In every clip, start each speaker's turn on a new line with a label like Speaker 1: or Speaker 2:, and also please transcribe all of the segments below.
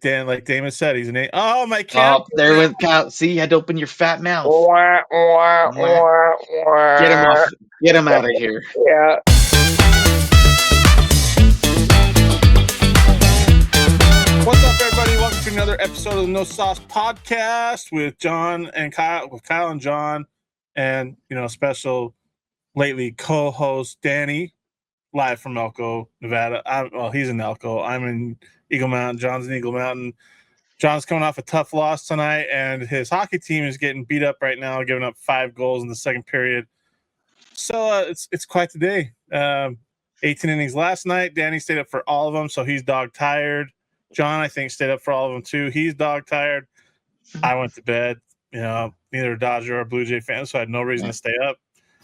Speaker 1: like Damon said, he's an eight. Oh, my cat.
Speaker 2: Oh, there with Cal. See, you had to open your fat mouth.
Speaker 3: Wah, wah, wah, wah.
Speaker 2: Get him off. Get him out of here.
Speaker 3: Yeah.
Speaker 1: What's up, everybody? Welcome to another episode of the No Sauce Podcast with John and Kyle, with Kyle and John, and special lately co-host Danny, live from Elko, Nevada. He's in Elko. I'm in Eagle Mountain. John's in Eagle Mountain. John's coming off a tough loss tonight, and his hockey team is getting beat up right now, giving up 5 goals in the second period. So it's quite the day. 18 innings last night. Danny stayed up for all of them, so he's dog tired. John, I think, stayed up for all of them too. He's dog tired. I went to bed. Neither a Dodger or a Blue Jay fan, so I had no reason to stay up.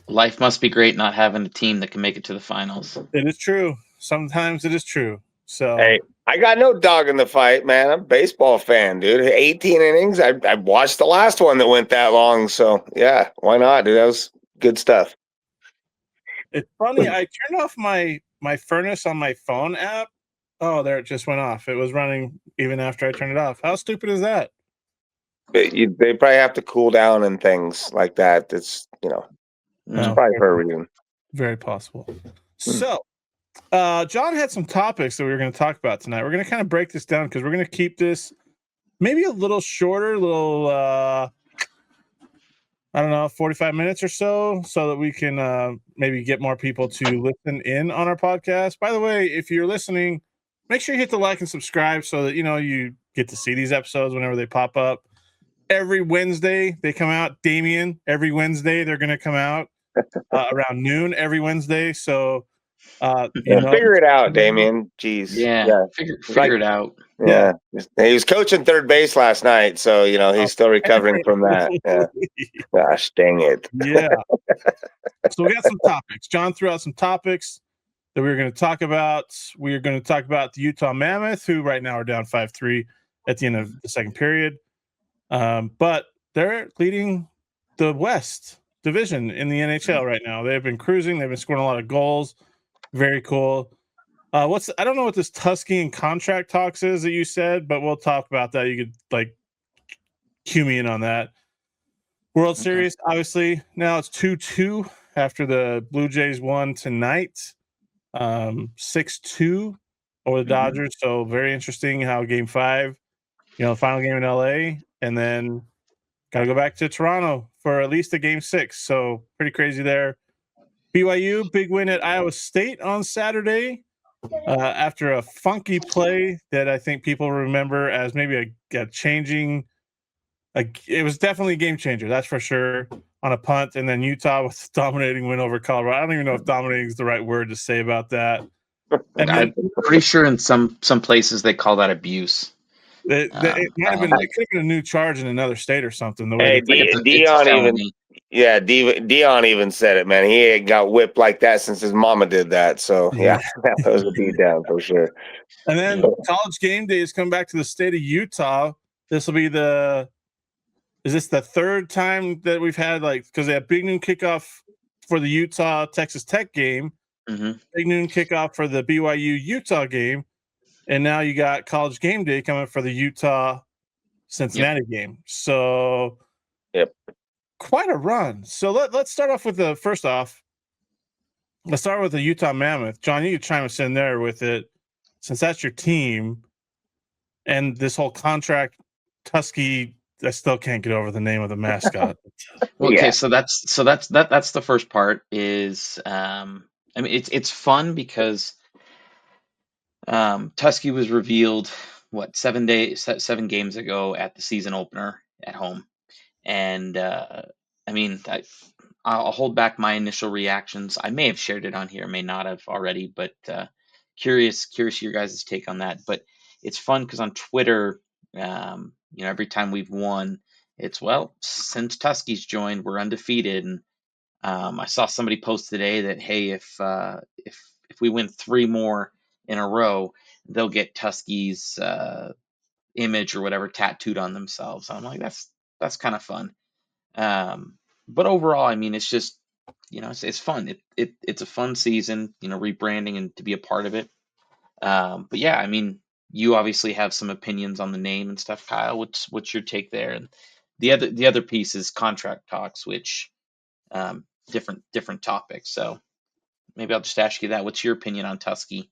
Speaker 2: Life must be great not having a team that can make it to the finals.
Speaker 1: It is true. Sometimes it is true. So
Speaker 3: Hey, I got no dog in the fight, man. I'm a baseball fan, dude. 18 innings. I watched the last one that went that long. So, yeah, why not, dude? That was good stuff.
Speaker 1: it's funny. I turned off my furnace on my phone app. Oh, there, it just went off. It was running even after I turned it off. How stupid is that?
Speaker 3: But they probably have to cool down and things like that. It's, it's probably for a reason.
Speaker 1: Very possible. So, John had some topics that we were going to talk about tonight. We're going to kind of break this down because we're going to keep this maybe a little shorter, 45 minutes or so that we can maybe get more people to listen in on our podcast. By the way, if you're listening, make sure you hit the like and subscribe so that you get to see these episodes whenever they pop up. Every Wednesday they come out. Damien, every Wednesday they're going to come out around noon every Wednesday. So
Speaker 3: figure it out, Damien. Jeez.
Speaker 2: Yeah. Figure it out.
Speaker 3: Yeah. He was coaching third base last night, so he's still recovering from that. Yeah. Gosh, dang it.
Speaker 1: Yeah. So we got some topics. John threw out some topics that we were going to talk about. We are going to talk about the Utah Mammoth, who right now are down 5-3 at the end of the second period. But they're leading the West Division in the NHL right now. They've been cruising. They've been scoring a lot of goals. Very cool. I don't know what this Tusky contract talks is that you said, but we'll talk about that. You could cue me in on that. World Series, obviously, now it's 2-2 after the Blue Jays won tonight, 6-2 over the Dodgers. So very interesting how Game 5, the final game in LA, and then got to go back to Toronto for at least a Game 6. So pretty crazy there. BYU, big win at Iowa State on Saturday after a funky play that I think people remember as maybe a changing. It was definitely a game changer, that's for sure, on a punt. And then Utah with a dominating win over Colorado. I don't even know if dominating is the right word to say about that.
Speaker 2: And I'm pretty sure in some places they call that abuse.
Speaker 1: It might have been. It could have been a new charge in another state or something. The
Speaker 3: way Dion even said it, man. He ain't got whipped like that since his mama did that. So yeah, that was a beat down for sure.
Speaker 1: And then College Gameday is coming back to the state of Utah. This will be is this the third time that we've had because they have big noon kickoff for the Utah Texas Tech game, big noon kickoff for the BYU Utah game. And now you got College Gameday coming for the Utah Cincinnati game. So, quite a run. So let's start off with let's start with the Utah Mammoth. John, you can chime us in there with it, since that's your team. And this whole contract, Tusky, I still can't get over the name of the mascot.
Speaker 2: Okay, so that's the first part. Is it's fun because Tusky was revealed 7 games ago at the season opener at home, and I'll hold back my initial reactions. I may have shared it on here, may not have already, but curious your guys' take on that. But it's fun because on Twitter, every time we've won, it's since Tusky's joined, we're undefeated, and I saw somebody post today that hey, if we win 3 more in a row, they'll get Tusky's image or whatever tattooed on themselves. I'm like, that's kind of fun. But overall, it's just, it's fun. It's a fun season, rebranding and to be a part of it. But yeah, You obviously have some opinions on the name and stuff, Kyle. What's your take there? And the other piece is contract talks, which different topics. So maybe I'll just ask you that. What's your opinion on Tusky?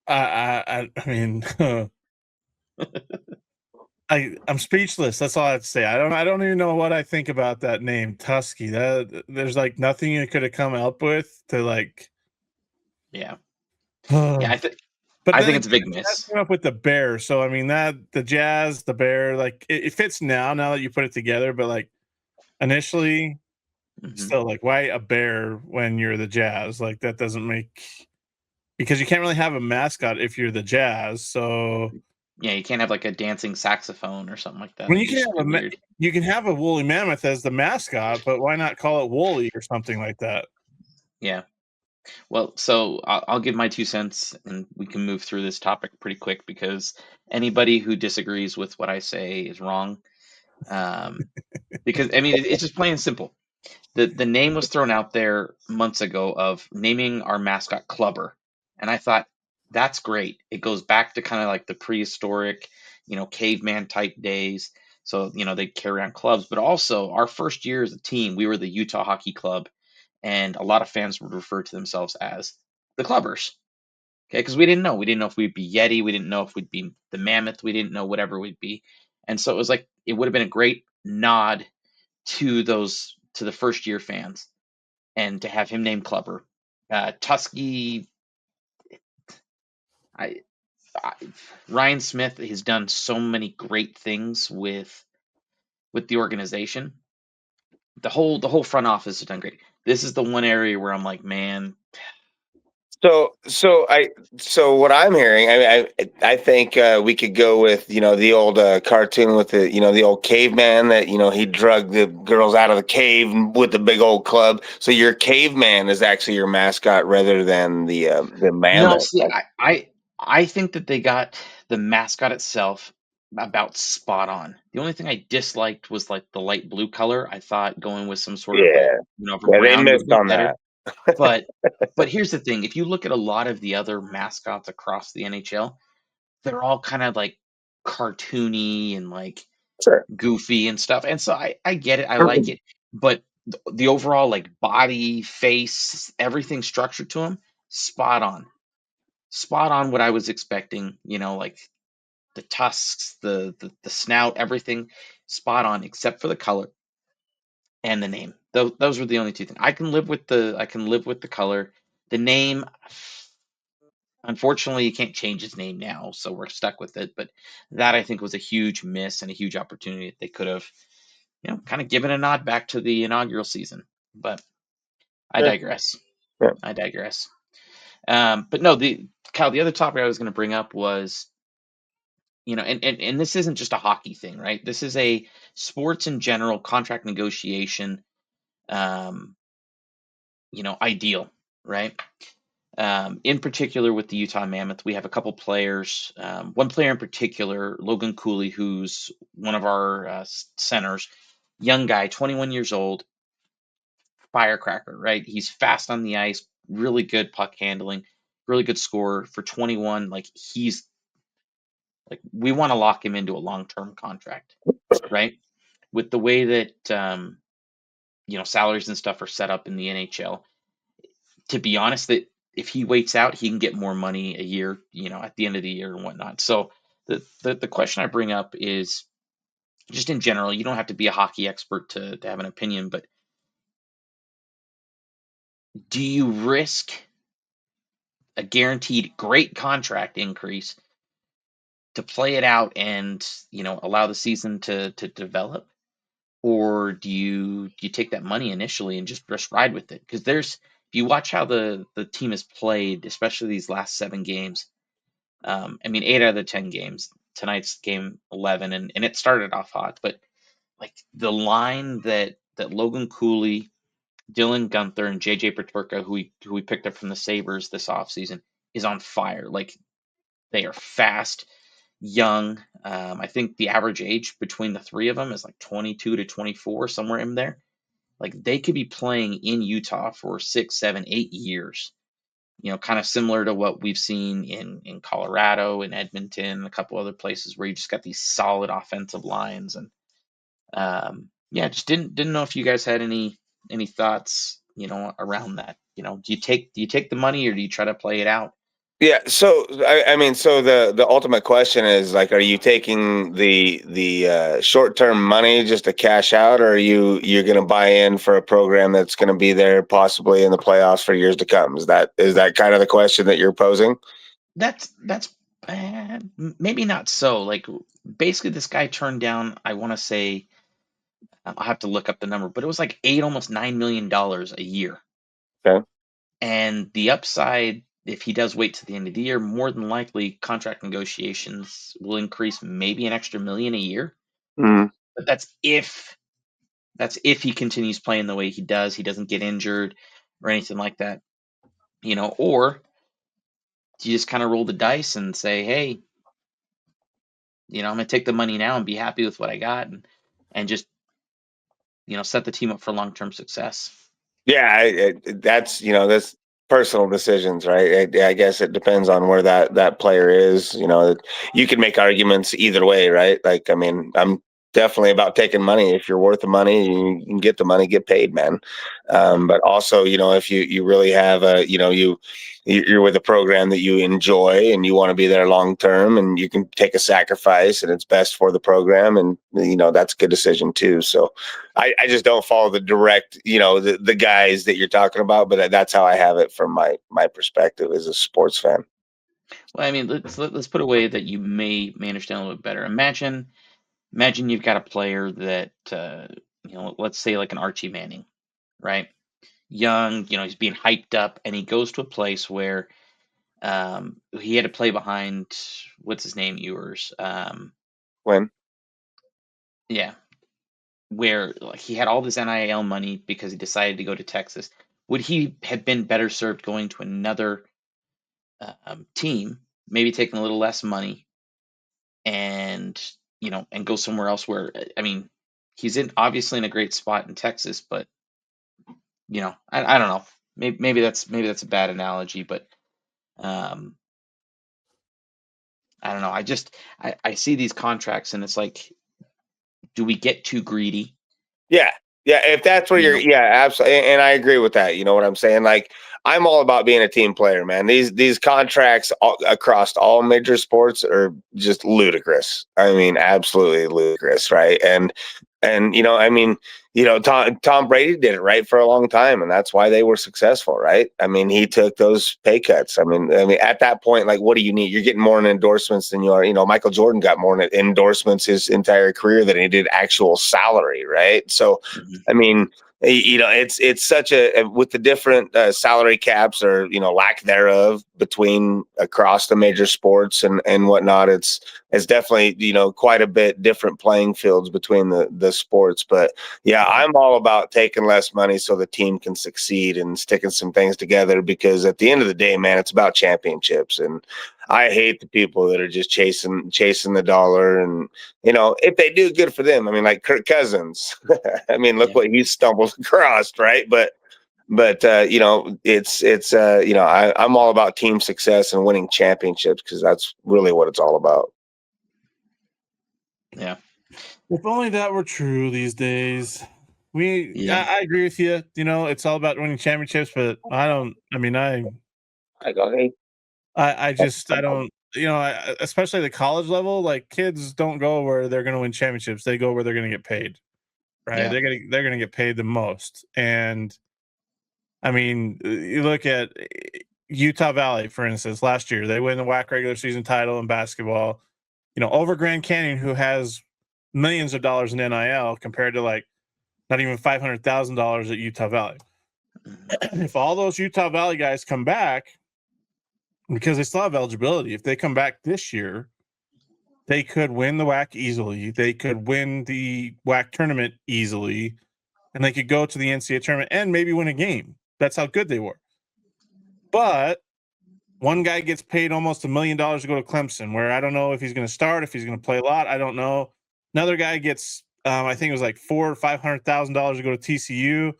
Speaker 1: I mean, I'm speechless. That's all I have to say. I don't even know what I think about that name, Tusky. That there's like nothing you could have come up with to like.
Speaker 2: Yeah, yeah.
Speaker 1: But
Speaker 2: I
Speaker 1: then
Speaker 2: think
Speaker 1: again,
Speaker 2: it's a big
Speaker 1: the Jazz
Speaker 2: miss.
Speaker 1: came up with the bear, so I mean that the Jazz, the bear, like it fits now that you put it together. But like initially,
Speaker 2: Hmm.
Speaker 1: still like why a bear when you're the Jazz? Like that doesn't make because you can't really have a mascot if you're the Jazz. So
Speaker 2: Yeah, you can't have like a dancing saxophone or something like that.
Speaker 1: when
Speaker 2: That'd
Speaker 1: you
Speaker 2: be
Speaker 1: can
Speaker 2: just
Speaker 1: have
Speaker 2: be weird.
Speaker 1: you can have a woolly mammoth as the mascot, but why not call it Woolly or something like that?
Speaker 2: Yeah. Well, so I'll give my 2 cents, and we can move through this topic pretty quick because anybody who disagrees with what I say is wrong. Um, because I mean, it's just plain and simple. The name was thrown out there months ago of naming our mascot Clubber, and I thought that's great. It goes back to kind of like the prehistoric, caveman type days. So they carry on clubs, but also our first year as a team, we were the Utah Hockey Club, and a lot of fans would refer to themselves as the Clubbers. Okay, because we didn't know if we'd be Yeti, we didn't know if we'd be the Mammoth, we didn't know whatever we'd be, and so it was like it would have been a great nod to the first year fans, and to have him named Clubber. Tusky, I, I Ryan Smith has done so many great things with the organization. The whole front office has done great. This is the one area where I'm like, man,
Speaker 3: So what I'm hearing, I think we could go with the old cartoon with the old caveman that he drug the girls out of the cave with the big old club. So your caveman is actually your mascot rather than the
Speaker 2: no.
Speaker 3: mammoth.
Speaker 2: See, I think that they got the mascot itself about spot on. The only thing I disliked was like the light blue color. I thought going with some sort of like
Speaker 3: Yeah,
Speaker 2: of a
Speaker 3: yeah, they
Speaker 2: brown would have
Speaker 3: missed
Speaker 2: been
Speaker 3: on
Speaker 2: better.
Speaker 3: that.
Speaker 2: But here's the thing, if you look at a lot of the other mascots across the NHL, they're all kind of like cartoony and like
Speaker 3: Sure.
Speaker 2: goofy and stuff. And so I get it, I like it, but the overall like body, face, everything structured to him, spot on. Spot on what I was expecting, like the tusks, the snout, everything spot on except for the color and the name. Those were the only two things. I can live with the color. The name, unfortunately, you can't change his name now, so we're stuck with it. But that I think was a huge miss and a huge opportunity that they could have, kind of given a nod back to the inaugural season. But I
Speaker 3: Sure.
Speaker 2: digress.
Speaker 3: Yeah.
Speaker 2: I digress. But no, the other topic I was going to bring up was, and this isn't just a hockey thing, right? This is a sports in general contract negotiation, um, ideal, right? In particular, with the Utah Mammoth, we have a couple players. One player in particular, Logan Cooley, who's one of our centers, young guy, 21 years old, firecracker, right? He's fast on the ice, really good puck handling, really good scorer for 21. Like he's like we want to lock him into a long-term contract, right? With the way that salaries and stuff are set up in the NHL, to be honest, that if he waits out, he can get more money a year, at the end of the year and whatnot. So the question I bring up is just in general. You don't have to be a hockey expert to have an opinion, but do you risk a guaranteed great contract increase to play it out and allow the season to develop, or do you take that money initially and just ride with it? Because if you watch how the team has played, especially these last 7 games. I mean, 8 out of the 10 games. Tonight's game 11, and it started off hot, but like the line that Logan Cooley, Dylan Gunther, and JJ Peterka, who we picked up from the Sabres this offseason, is on fire. Like they are fast, young. I think the average age between the three of them is like 22 to 24, somewhere in there. Like they could be playing in Utah for 6, 7, 8 years. kind of similar to what we've seen in Colorado, in Edmonton, a couple other places where you just got these solid offensive lines. And just didn't know if you guys had any thoughts, around that. Do you take the money, or do you try to play it out?
Speaker 3: Yeah. So I mean, so the ultimate question is like, are you taking the short term money just to cash out, or you're going to buy in for a program that's going to be there possibly in the playoffs for years to come? Is that kind of the question that you're posing?
Speaker 2: That's maybe not so. Like, basically, this guy turned down, I want to say, I'll have to look up the number, but it was like almost $9 million a year.
Speaker 3: Okay.
Speaker 2: And the upside, if he does wait to the end of the year, more than likely contract negotiations will increase maybe an extra million a year.
Speaker 3: Mhm.
Speaker 2: But that's if he continues playing the way he does, he doesn't get injured or anything like that. Or you just kind of roll the dice and say, hey, I'm gonna take the money now and be happy with what I got, and just set the team up for long-term success.
Speaker 3: Yeah, that's personal decisions, right? I guess it depends on where that player is. You can make arguments either way, right? Like, I mean, I'm definitely about taking money. If you're worth the money, you can get the money, get paid, man. But also, if you really have you're with a program that you enjoy and you want to be there long term, and you can take a sacrifice, and it's best for the program, and that's a good decision too. So I just don't follow the direct, the guys that you're talking about, but that's how I have it from my perspective as a sports fan.
Speaker 2: Well, I mean, let's put a way that you may understand a little bit better. Imagine you've got a player that let's say like an Archie Manning, right? Young, he's being hyped up, and he goes to a place where he had to play behind, what's his name, Ewers.
Speaker 3: When
Speaker 2: Yeah, where like he had all this NIL money because he decided to go to Texas. Would he have been better served going to another team, maybe taking a little less money, and and go somewhere else where, I mean, he's obviously in a great spot in Texas, but I don't know. Maybe that's a bad analogy, but um, I don't know. I see these contracts, and it's like, do we get too greedy?
Speaker 3: Yeah. Yeah. If that's where
Speaker 2: You
Speaker 3: you're,
Speaker 2: know,
Speaker 3: yeah, absolutely. And I agree with that. You know what I'm saying? Like, I'm all about being a team player, man. These contracts across all major sports are just ludicrous. I mean, absolutely ludicrous, right? And I mean, Tom Brady did it right for a long time, and that's why they were successful, right? I mean, he took those pay cuts. I mean, at that point, like, what do you need? You're getting more in endorsements than you are. Michael Jordan got more in endorsements his entire career than he did actual salary, right? So,
Speaker 2: mhm,
Speaker 3: I mean, it's such with the different salary caps, or lack thereof, between across the major sports and whatnot. It's definitely quite a bit different playing fields between the sports. But yeah,
Speaker 2: yeah,
Speaker 3: I'm all about taking less money so the team can succeed and sticking some things together, because at the end of the day, man, it's about championships. And I hate the people that are just chasing the dollar. And if they do, good for them. I mean, like Kirk Cousins. I mean, look
Speaker 2: yeah,
Speaker 3: what he stumbled across, right? But I'm all about team success and winning championships, because that's really what it's all about.
Speaker 2: yeah,
Speaker 1: If only that were true these days.
Speaker 2: yeah,
Speaker 1: I agree with you. It's all about winning championships, but I don't. I mean,
Speaker 3: I go, hey.
Speaker 1: I don't. Especially the college level, like kids don't go where they're going to win championships. They go where they're going to get paid. Right?
Speaker 2: yeah,
Speaker 1: They're gonna get paid the most. And I mean, you look at Utah Valley, for instance. Last year, they win the WAC regular season title in basketball. Over Grand Canyon, who has millions of dollars in NIL compared to like not even $500,000 at Utah Valley.
Speaker 2: mhm,
Speaker 1: If all those Utah Valley guys come back, because they still have eligibility, if they come back this year, they could win the WAC easily. They could win the WAC tournament easily, and they could go to the NCAA tournament and maybe win a game. That's how good they were. But one guy gets paid almost $1 million to go to Clemson, where I don't know if he's going to start, if he's going to play a lot. I don't know. Another guy gets, I think it was like $400,000 or $500,000 to go to TCU,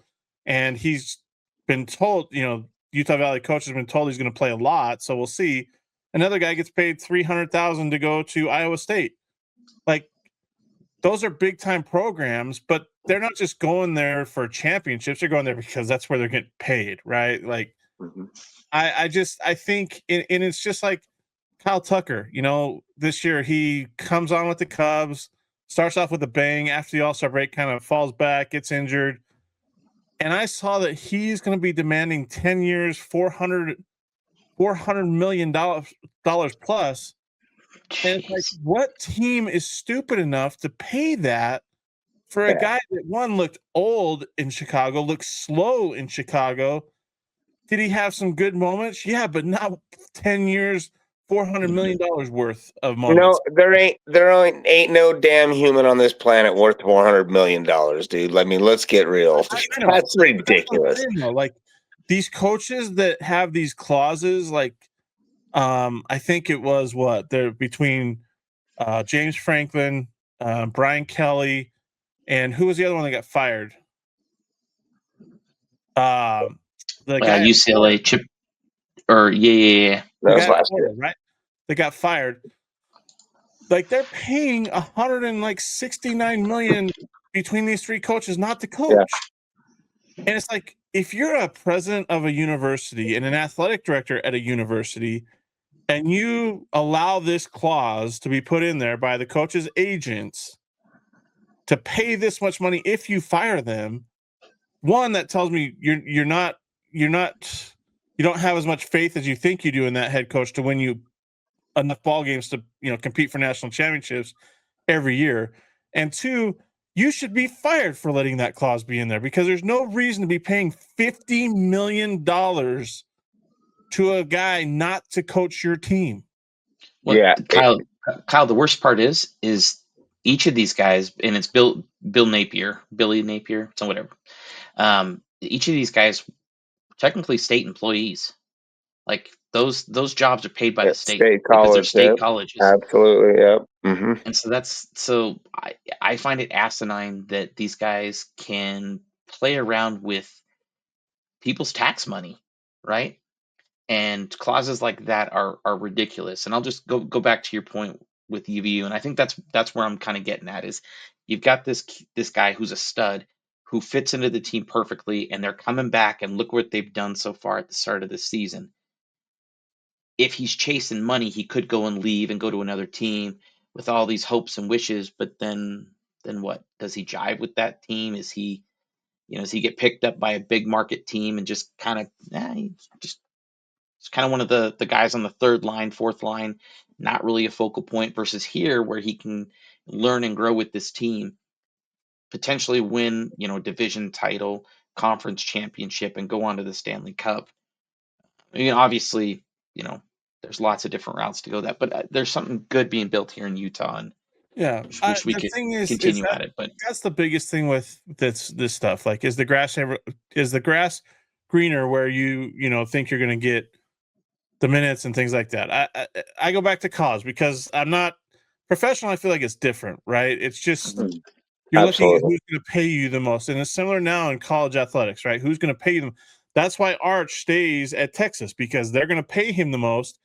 Speaker 1: and he's been told, Utah Valley coach has been told he's going to play a lot, so we'll see. Another guy gets paid $300,000 to go to Iowa State. Like, those are big time programs, but they're not just going there for championships. They're going there because that's where they're getting paid, right? Like, I think, and it's just like Kyle Tucker. This year he comes on with the Cubs, starts off with a bang. After the All-Star break, kind of falls back, gets injured. And I saw that he's going to be demanding 10 years, $400 million plus. And it's like, what team is stupid enough to pay that for a guy that, one, looked old in Chicago, looked slow in Chicago? Did he have some good moments? Yeah, but not 10 years, $400 million worth of moments.
Speaker 3: There ain't no damn human on this planet worth $400 million, dude. I mean, let's get real. That's ridiculous.
Speaker 1: Like, these coaches that have these clauses, like, I think it was they're between James Franklin, Brian Kelly, and who was the other one that got fired? The guy
Speaker 2: UCLA Chip, or yeah.
Speaker 3: That was last year,
Speaker 1: right? They got fired. Like, they're paying $169 million between these three coaches not to coach. Yeah. And it's like, if you're a president of a university and an athletic director at a university, and you allow this clause to be put in there by the coach's agents to pay this much money if you fire them, one, that tells me you don't have as much faith as you think you do in that head coach to win you enough ball games to compete for national championships every year. And two, you should be fired for letting that clause be in there, because there's no reason to be paying $50 million to a guy not to coach your team.
Speaker 2: Well, Kyle, the worst part is each of these guys, and it's Billy Napier, so whatever. Each of these guys technically state employees. Like, those jobs are paid by the state because they're state colleges.
Speaker 3: Absolutely, yep. Mm-hmm.
Speaker 2: And so I find it asinine that these guys can play around with people's tax money, right? And clauses like that are ridiculous. And I'll just go back to your point with UVU, and I think that's where I'm kind of getting at, is you've got this guy who's a stud who fits into the team perfectly, and they're coming back, and look what they've done so far at the start of the season. If he's chasing money, he could go and leave and go to another team with all these hopes and wishes, but then what? Does he jive with that team? Is he get picked up by a big market team and just kind of it's kind of one of the guys on the third line, fourth line, not really a focal point, versus here where he can learn and grow with this team, potentially win, division title, conference championship, and go on to the Stanley Cup. I mean, obviously, there's lots of different routes to go but there's something good being built here in Utah, and wish we could continue at it. But
Speaker 1: that's the biggest thing with this stuff. Like, is the grass greener where you think you're going to get the minutes and things like that? I go back to college because I'm not professional. I feel like it's different, right? It's just you're looking at who's going to pay you the most, and it's similar now in college athletics, right? Who's going to pay them? That's why Arch stays at Texas, because they're going to pay him the most,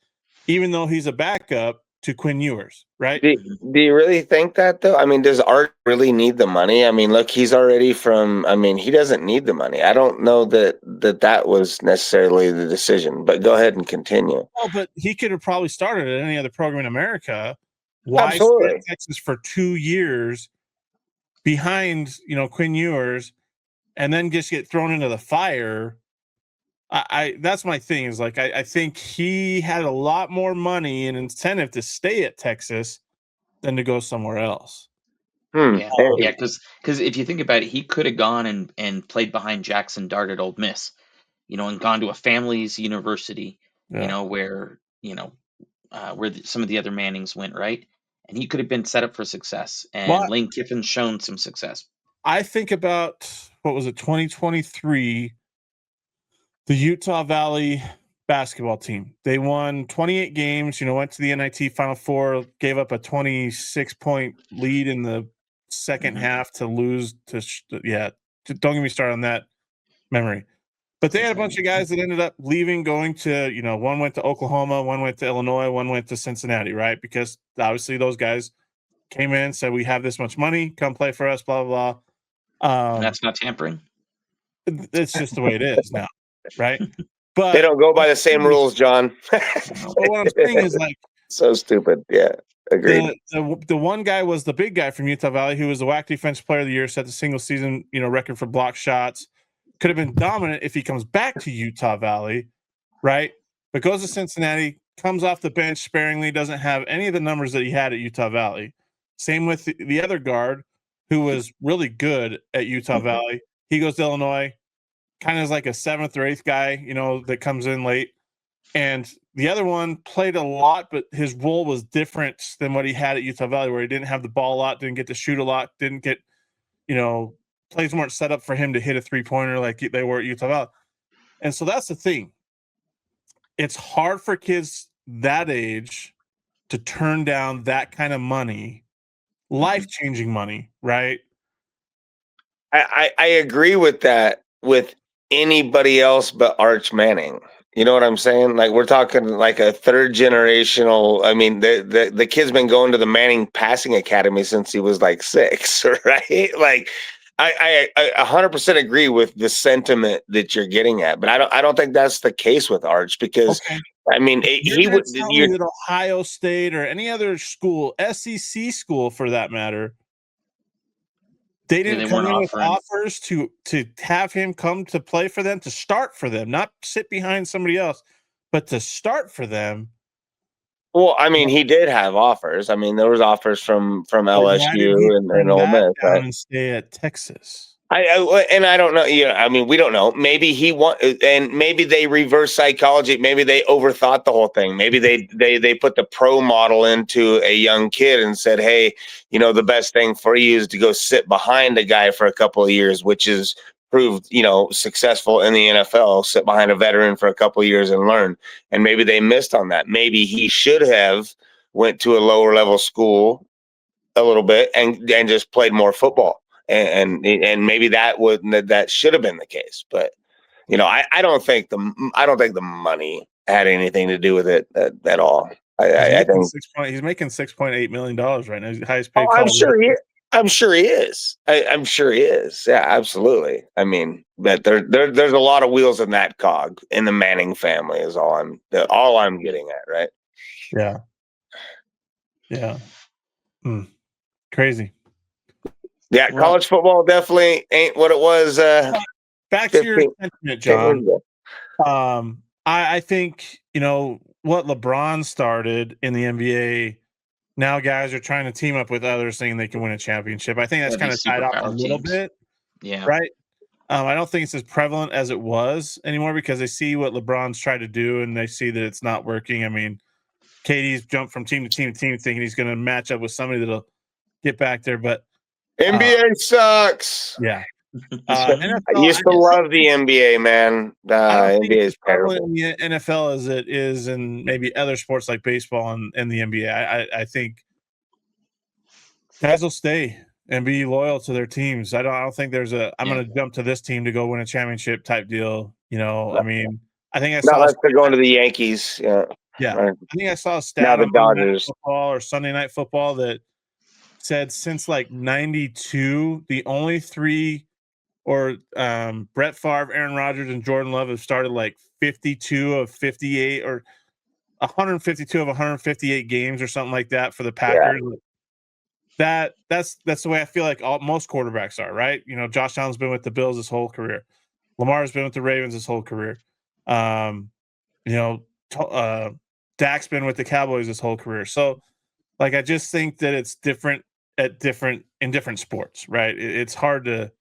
Speaker 1: even though he's a backup to Quinn Ewers, right?
Speaker 3: Do you really think that, though? I mean, does Art really need the money? I mean, look, he's already he doesn't need the money. I don't know that was necessarily the decision, but go ahead and continue.
Speaker 1: Oh, but he could have probably started at any other program in America. Why stay at Texas for 2 years behind, Quinn Ewers, and then just get thrown into the fire? That's my thing, is like, I think he had a lot more money and incentive to stay at Texas than to go somewhere else.
Speaker 2: Yeah, because if you think about it, he could have gone and played behind Jackson Dart at Ole Miss, and gone to a family's university, where some of the other Mannings went, right? And he could have been set up for success. And Lane Kiffin's shown some success.
Speaker 1: I think about, 2023, the Utah Valley basketball team. They won 28 games, went to the NIT Final Four, gave up a 26-point lead in the second half to lose to don't get me started on that memory. But they had a bunch of guys that ended up leaving, going to, one went to Oklahoma, one went to Illinois, one went to Cincinnati, right? Because obviously those guys came in, said, we have this much money, come play for us, blah, blah, blah.
Speaker 2: And that's not tampering.
Speaker 1: It's just the way it is now, right? But
Speaker 3: they don't go by the same rules, John.
Speaker 1: But what I'm saying is, like,
Speaker 3: so stupid. Yeah, agreed.
Speaker 1: The one guy was the big guy from Utah Valley, who was the WAC Defensive Player of the Year, set the single season, record for block shots. Could have been dominant if he comes back to Utah Valley, right? But goes to Cincinnati, comes off the bench sparingly, doesn't have any of the numbers that he had at Utah Valley. Same with the other guard, who was really good at Utah Valley. He goes to Illinois, kind of is like a 7th or 8th guy, that comes in late. And the other one played a lot, but his role was different than what he had at Utah Valley, where he didn't have the ball a lot, didn't get to shoot a lot, didn't get, plays weren't set up for him to hit a 3-pointer like they were at Utah Valley. And so that's the thing. It's hard for kids that age to turn down that kind of money, life-changing money, right?
Speaker 3: I agree with that with anybody else but Arch Manning. You know what I'm saying? Like, we're talking like a 3rd generational. I mean, the kid's been going to the Manning Passing Academy since he was like 6, right? Like, I 100% agree with the sentiment that you're getting at, but I don't think that's the case with Arch, because I mean, he would.
Speaker 1: At Ohio State or any other school, SEC school for that matter, they didn't come in with offers to have him come to play for them, to start for them, not sit behind somebody else, but to start for them.
Speaker 3: Well, I mean, he did have offers. I mean, there was offers from LSU and Ole Miss, right?
Speaker 1: And stay at Texas.
Speaker 3: And I don't know. I mean, we don't know. Maybe and maybe they reverse psychology. Maybe they overthought the whole thing. Maybe they put the pro model into a young kid and said, "Hey, the best thing for you is to go sit behind a guy for a couple of years," which is proved, successful in the NFL. Sit behind a veteran for a couple of years and learn. And maybe they missed on that. Maybe he should have went to a lower level school a little bit and just played more football. And maybe that should have been the case, but I don't think the money had anything to do with it at all. I think
Speaker 1: he's making $6.8 million right now. He's the highest paid.
Speaker 3: I'm sure he is. I'm sure he is. Yeah, absolutely. I mean, but there's a lot of wheels in that cog in the Manning family is all I'm getting at, right?
Speaker 1: Yeah. Yeah. Crazy.
Speaker 3: Yeah, college football definitely ain't what it was.
Speaker 1: Back to your sentiment, John. I think, what LeBron started in the NBA, now guys are trying to team up with others saying they can win a championship. I think that's kind of tied off a little bit.
Speaker 2: Yeah.
Speaker 1: Right? I don't think it's as prevalent as it was anymore, because they see what LeBron's tried to do and they see that it's not working. I mean, KD's jumped from team to team to team thinking he's going to match up with somebody that'll get back there, but
Speaker 3: NBA sucks.
Speaker 1: Yeah.
Speaker 3: I used to love the NBA, man. NBA is terrible.
Speaker 1: In the NFL as it is in maybe other sports like baseball and the NBA. I think guys will stay and be loyal to their teams. I don't think there's I'm going to jump to this team to go win a championship type deal. I mean, I think I saw.
Speaker 3: Not like they're going to the Yankees. Yeah.
Speaker 1: Yeah. Right. I think I saw a stat on Dodgers football or Sunday Night Football that said since like 92, the only 3 or Brett Favre, Aaron Rodgers, and Jordan Love have started like 52 of 58 or 152 of 158 games or something like that for the Packers. Yeah. That's the way I feel like most quarterbacks are, right? Josh Allen's been with the Bills his whole career. Lamar's been with the Ravens his whole career. Dak's been with the Cowboys his whole career. So, like, I just think that it's different in different sports, right? It's hard to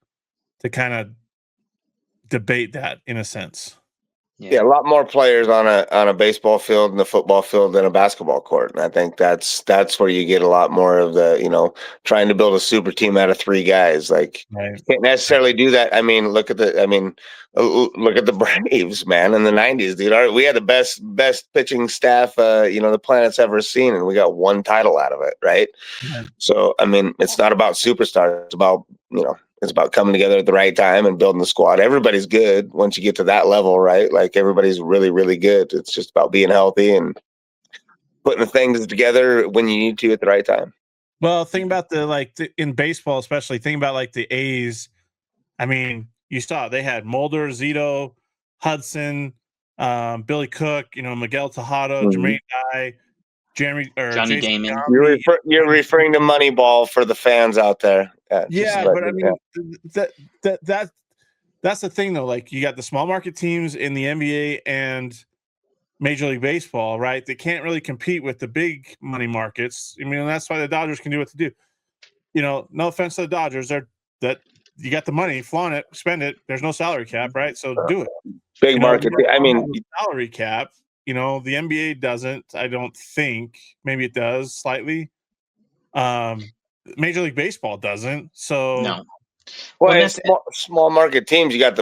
Speaker 1: kind of debate that in a sense.
Speaker 3: Yeah, a lot more players on a baseball field and a football field than a basketball court, and I think that's where you get a lot more of the trying to build a super team out of 3 guys. Like, you can't necessarily do that. I mean, look at the Braves, man, in the 90s, dude. We had the best pitching staff the planet's ever seen, and we got 1 title out of it, right? So I mean, it's not about superstars. It's about It's about coming together at the right time and building the squad. Everybody's good once you get to that level, right? Like everybody's really, really good. It's just about being healthy and putting the things together when you need to at the right time.
Speaker 1: Well, think about in baseball, especially think about like the A's. I mean, you saw they had Mulder, Zito, Hudson, Billy Cook, Miguel Tejada, Jermaine Dye, Jeremy or
Speaker 2: Johnny
Speaker 1: Jason
Speaker 2: Damon.
Speaker 1: Giambi.
Speaker 3: You're referring to Moneyball for the fans out there.
Speaker 1: Yeah, but I mean that's the thing though. Like you got the small market teams in the NBA and Major League Baseball, right? They can't really compete with the big money markets. I mean, that's why the Dodgers can do what they do. No offense to the Dodgers, that you got the money, flaunt it, spend it. There's no salary cap, right? So do it.
Speaker 3: Big market. I mean,
Speaker 1: salary cap. The NBA doesn't. I don't think. Maybe it does slightly. Major League Baseball doesn't. So
Speaker 2: No.
Speaker 3: Well, it's small market teams. You got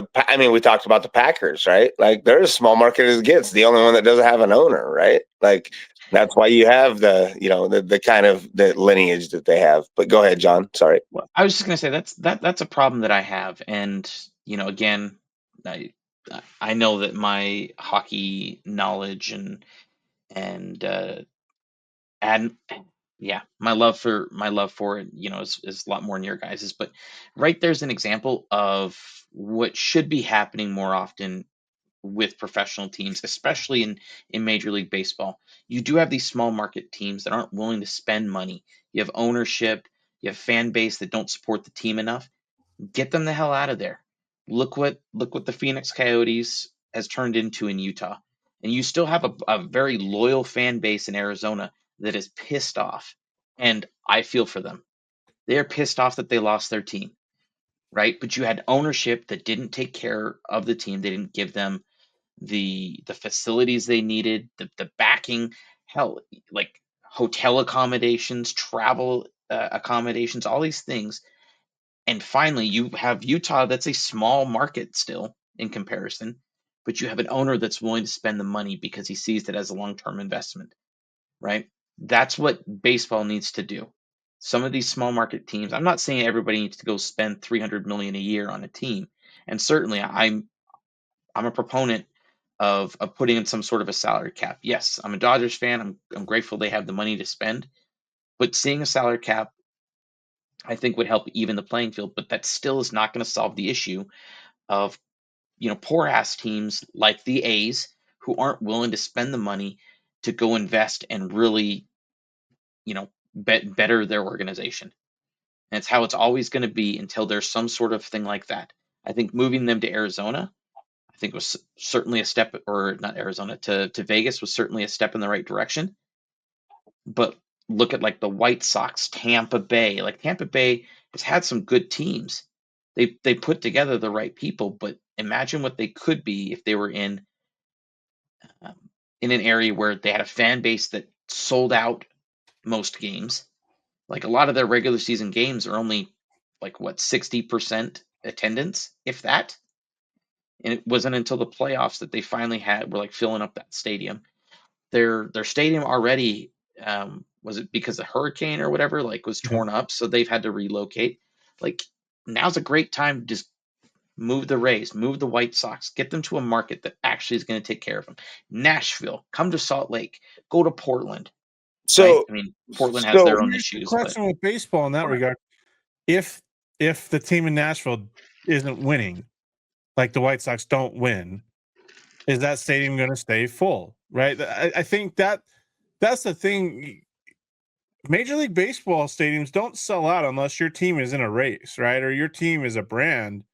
Speaker 3: we talked about the Packers, right? Like they're as small market as it gets. The only one that doesn't have an owner, right? Like that's why you have the kind of the lineage that they have. But go ahead, John. Sorry.
Speaker 2: Well, I was just gonna say that's a problem that I have, and again, I know that my hockey knowledge and and yeah, my love for it, is a lot more than your guys's. But right there's an example of what should be happening more often with professional teams, especially in Major League Baseball. You do have these small market teams that aren't willing to spend money. You have ownership, you have fan base that don't support the team enough. Get them the hell out of there. Look what the Phoenix Coyotes has turned into in Utah. And you still have a very loyal fan base in Arizona that is pissed off. And I feel for them. They're pissed off that they lost their team, right? But you had ownership that didn't take care of the team. They didn't give them the facilities they needed, the backing, hell, like hotel accommodations, travel accommodations, all these things. And finally, you have Utah, that's a small market still in comparison, but you have an owner that's willing to spend the money because he sees it as a long-term investment, right? That's what baseball needs to do. Some of these small market teams, I'm not saying everybody needs to go spend 300 million a year on a team. And certainly I'm a proponent of putting in some sort of a salary cap. Yes, I'm a Dodgers fan. I'm grateful they have the money to spend, but seeing a salary cap, I think, would help even the playing field. But that still is not going to solve the issue of poor ass teams like the A's who aren't willing to spend the money to go invest and really better their organization. And it's how it's always going to be until there's some sort of thing like that. I think moving them to Arizona, I think was certainly a step, or not Arizona, to Vegas was certainly a step in the right direction. But look at like the White Sox, Tampa Bay. Like Tampa Bay has had some good teams. They put together the right people, but imagine what they could be if they were um, in an area where they had a fan base that sold out most games. Like a lot of their regular season games are only like what 60% attendance, if that. And it wasn't until the playoffs that they finally were like filling up that stadium. Their stadium already was it because the hurricane or whatever like was torn up, so they've had to relocate. Like now's a great time to just move the Rays, move the White Sox, get them to a market that actually is going to take care of them. Nashville, come to Salt Lake, go to Portland. Right?
Speaker 3: So
Speaker 2: I mean, Portland has their own
Speaker 1: here's the
Speaker 2: issues.
Speaker 1: question with baseball in that regard: if the team in Nashville isn't winning, like the White Sox don't win, is that stadium going to stay full? Right? I think that's the thing. Major League Baseball stadiums don't sell out unless your team is in a race, right? Or your team is a brand.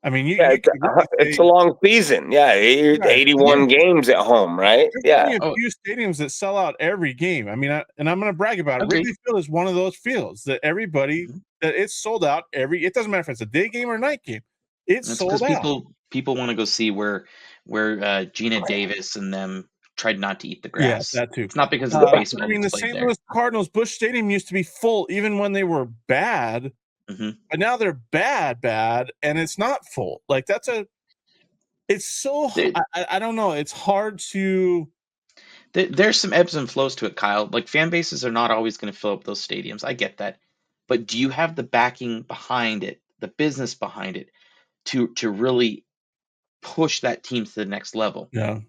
Speaker 1: I mean,
Speaker 3: it's a long season. Yeah, 81 games at home, right?
Speaker 1: There's a few stadiums that sell out every game. I mean, and I'm going to brag about it.
Speaker 2: Agreed.
Speaker 1: Wrigley Field is one of those fields that everybody that it's sold out every. It doesn't matter if it's a day game or a night game. It's sold out.
Speaker 2: People want to go see where Gina Davis and them tried not to eat the grass.
Speaker 1: Yeah, that too.
Speaker 2: It's not because of the baseball.
Speaker 1: I mean, the St. Louis Cardinals Busch Stadium used to be full even when they were bad, but now they're bad, and it's not full. Like it's so. I don't know. It's hard to.
Speaker 2: There's some ebbs and flows to it, Kyle. Like fan bases are not always going to fill up those stadiums. I get that, but do you have the backing behind it the business behind it to really push that team to the next level,
Speaker 1: Yeah.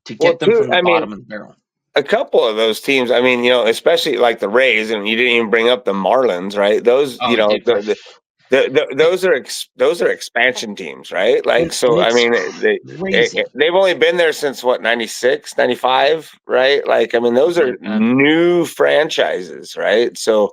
Speaker 2: to
Speaker 3: Well,
Speaker 2: get them
Speaker 3: too,
Speaker 2: from the
Speaker 3: I mean,
Speaker 2: bottom of the barrel.
Speaker 3: a couple of those teams, I mean, especially like the Rays, and you didn't even bring up the Marlins, right? Those,
Speaker 2: Oh, dude,
Speaker 3: those are expansion teams, right? Like,
Speaker 2: and
Speaker 3: so, I
Speaker 2: it's
Speaker 3: mean,
Speaker 2: crazy.
Speaker 3: they've only been there since what, 96, 95, right? Like, I mean, those
Speaker 2: Something
Speaker 3: are
Speaker 2: like that.
Speaker 3: new franchises, right? So,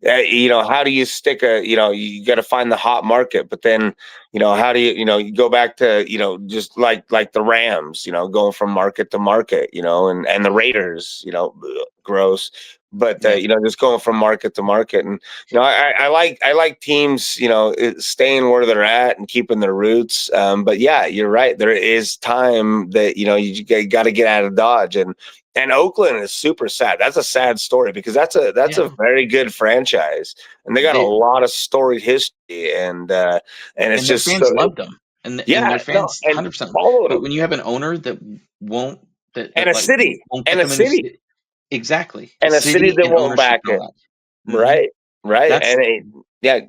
Speaker 3: how do you stick you got to find the hot market, but then, how do you go back to, just like the Rams, going from market to market, and the Raiders, gross. But,
Speaker 2: Yeah,
Speaker 3: just going from market to market. And, I like teams, staying where they're at and keeping their roots. But yeah, you're right. There is time that, you got to get out of Dodge. And Oakland is super sad. That's a sad story because that's
Speaker 2: yeah.
Speaker 3: a very good franchise, and they got a
Speaker 2: They
Speaker 3: lot of storied history, and it's
Speaker 2: and their
Speaker 3: just
Speaker 2: fans
Speaker 3: so
Speaker 2: loved them, and
Speaker 3: yeah,
Speaker 2: their
Speaker 3: no,
Speaker 2: fans
Speaker 3: and
Speaker 2: 100%.
Speaker 3: followed
Speaker 2: But
Speaker 3: them,
Speaker 2: when you have an owner that won't
Speaker 3: and
Speaker 2: that
Speaker 3: a
Speaker 2: like
Speaker 3: city,
Speaker 2: won't
Speaker 3: and
Speaker 2: get
Speaker 3: a
Speaker 2: them in
Speaker 3: city,
Speaker 2: exactly, a
Speaker 3: and a city
Speaker 2: city
Speaker 3: that
Speaker 2: and
Speaker 3: won't
Speaker 2: ownership
Speaker 3: back
Speaker 2: and
Speaker 3: it,
Speaker 2: all that.
Speaker 3: right, right,
Speaker 2: That's
Speaker 3: and yeah,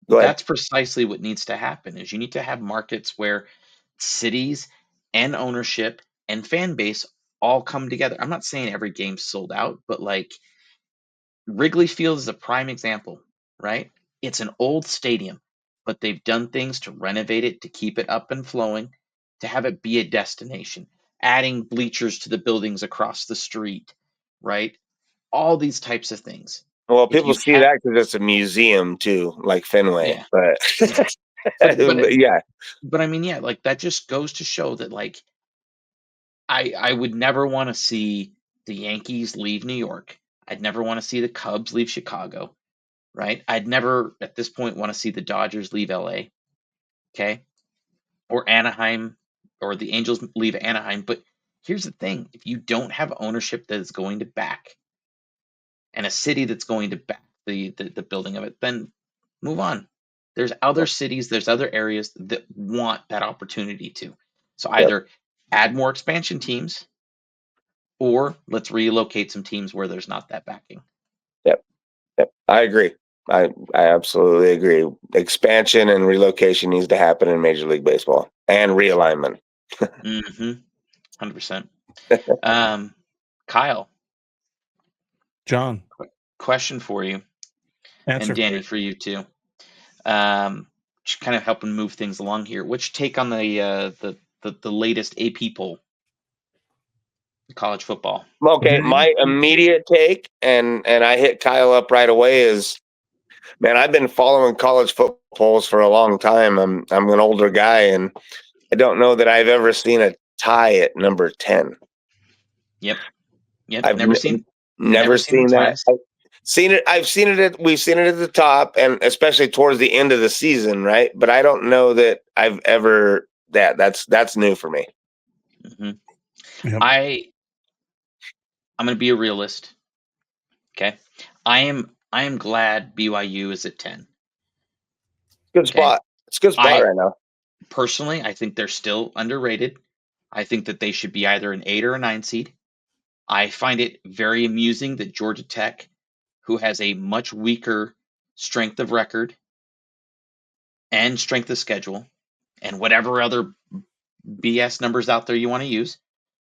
Speaker 3: go ahead.
Speaker 2: that's precisely what needs to happen. Is you need to have markets where cities and ownership and fan base all come together. I'm not saying every game's sold out, but like Wrigley Field is a prime example, right? It's an old stadium, but they've done things to renovate it, to keep it up and flowing, to have it be a destination, adding bleachers to the buildings across the street, right? All these types of things.
Speaker 3: Well,
Speaker 2: If
Speaker 3: people
Speaker 2: you
Speaker 3: see
Speaker 2: have,
Speaker 3: that because it's a museum too, like Fenway,
Speaker 2: yeah,
Speaker 3: but
Speaker 2: yeah, but
Speaker 3: but yeah,
Speaker 2: but I mean, yeah, like that just goes to show that like I would never want to see the Yankees leave New York. I'd never want to see the Cubs leave Chicago, right? I'd never at this point want to see the Dodgers leave LA, okay? Or Anaheim or the Angels leave Anaheim. But here's the thing, if you don't have ownership that is going to back and a city that's going to back the building of it, then move on. There's other cities, there's other areas that want that opportunity to. So
Speaker 3: yep,
Speaker 2: either add more expansion teams or let's relocate some teams where there's not that backing.
Speaker 3: yep. Yep, I agree. I absolutely agree. Expansion and relocation needs to happen in Major League Baseball and realignment.
Speaker 2: Mm-hmm. 100%. Kyle,
Speaker 1: John,
Speaker 2: question for you, and
Speaker 1: answer
Speaker 2: Danny
Speaker 1: please.
Speaker 2: for you too. Just kind of helping move things along here. Which take on the latest AP poll, college football?
Speaker 3: Okay, my immediate take, and I hit Kyle up right away, is, man, I've been following college football polls for a long time. I'm an older guy, and I don't know that I've ever seen a tie at number 10.
Speaker 2: Yep, yep.
Speaker 3: I've
Speaker 2: Never
Speaker 3: never
Speaker 2: seen the
Speaker 3: seen that.
Speaker 2: ties.
Speaker 3: We've seen it at the top, and especially towards the end of the season, right? But I don't know that I've ever that's new for me.
Speaker 2: hmm
Speaker 1: Yep.
Speaker 2: I'm going to be a realist. Okay, I am glad BYU is at 10.
Speaker 3: Good
Speaker 2: Okay,
Speaker 3: spot. It's a good spot
Speaker 2: I
Speaker 3: right now.
Speaker 2: personally I think they're still underrated. I think that they should be either an 8 or a 9 seed. I find it very amusing that Georgia Tech, who has a much weaker strength of record and strength of schedule, and whatever other BS numbers out there you want to use,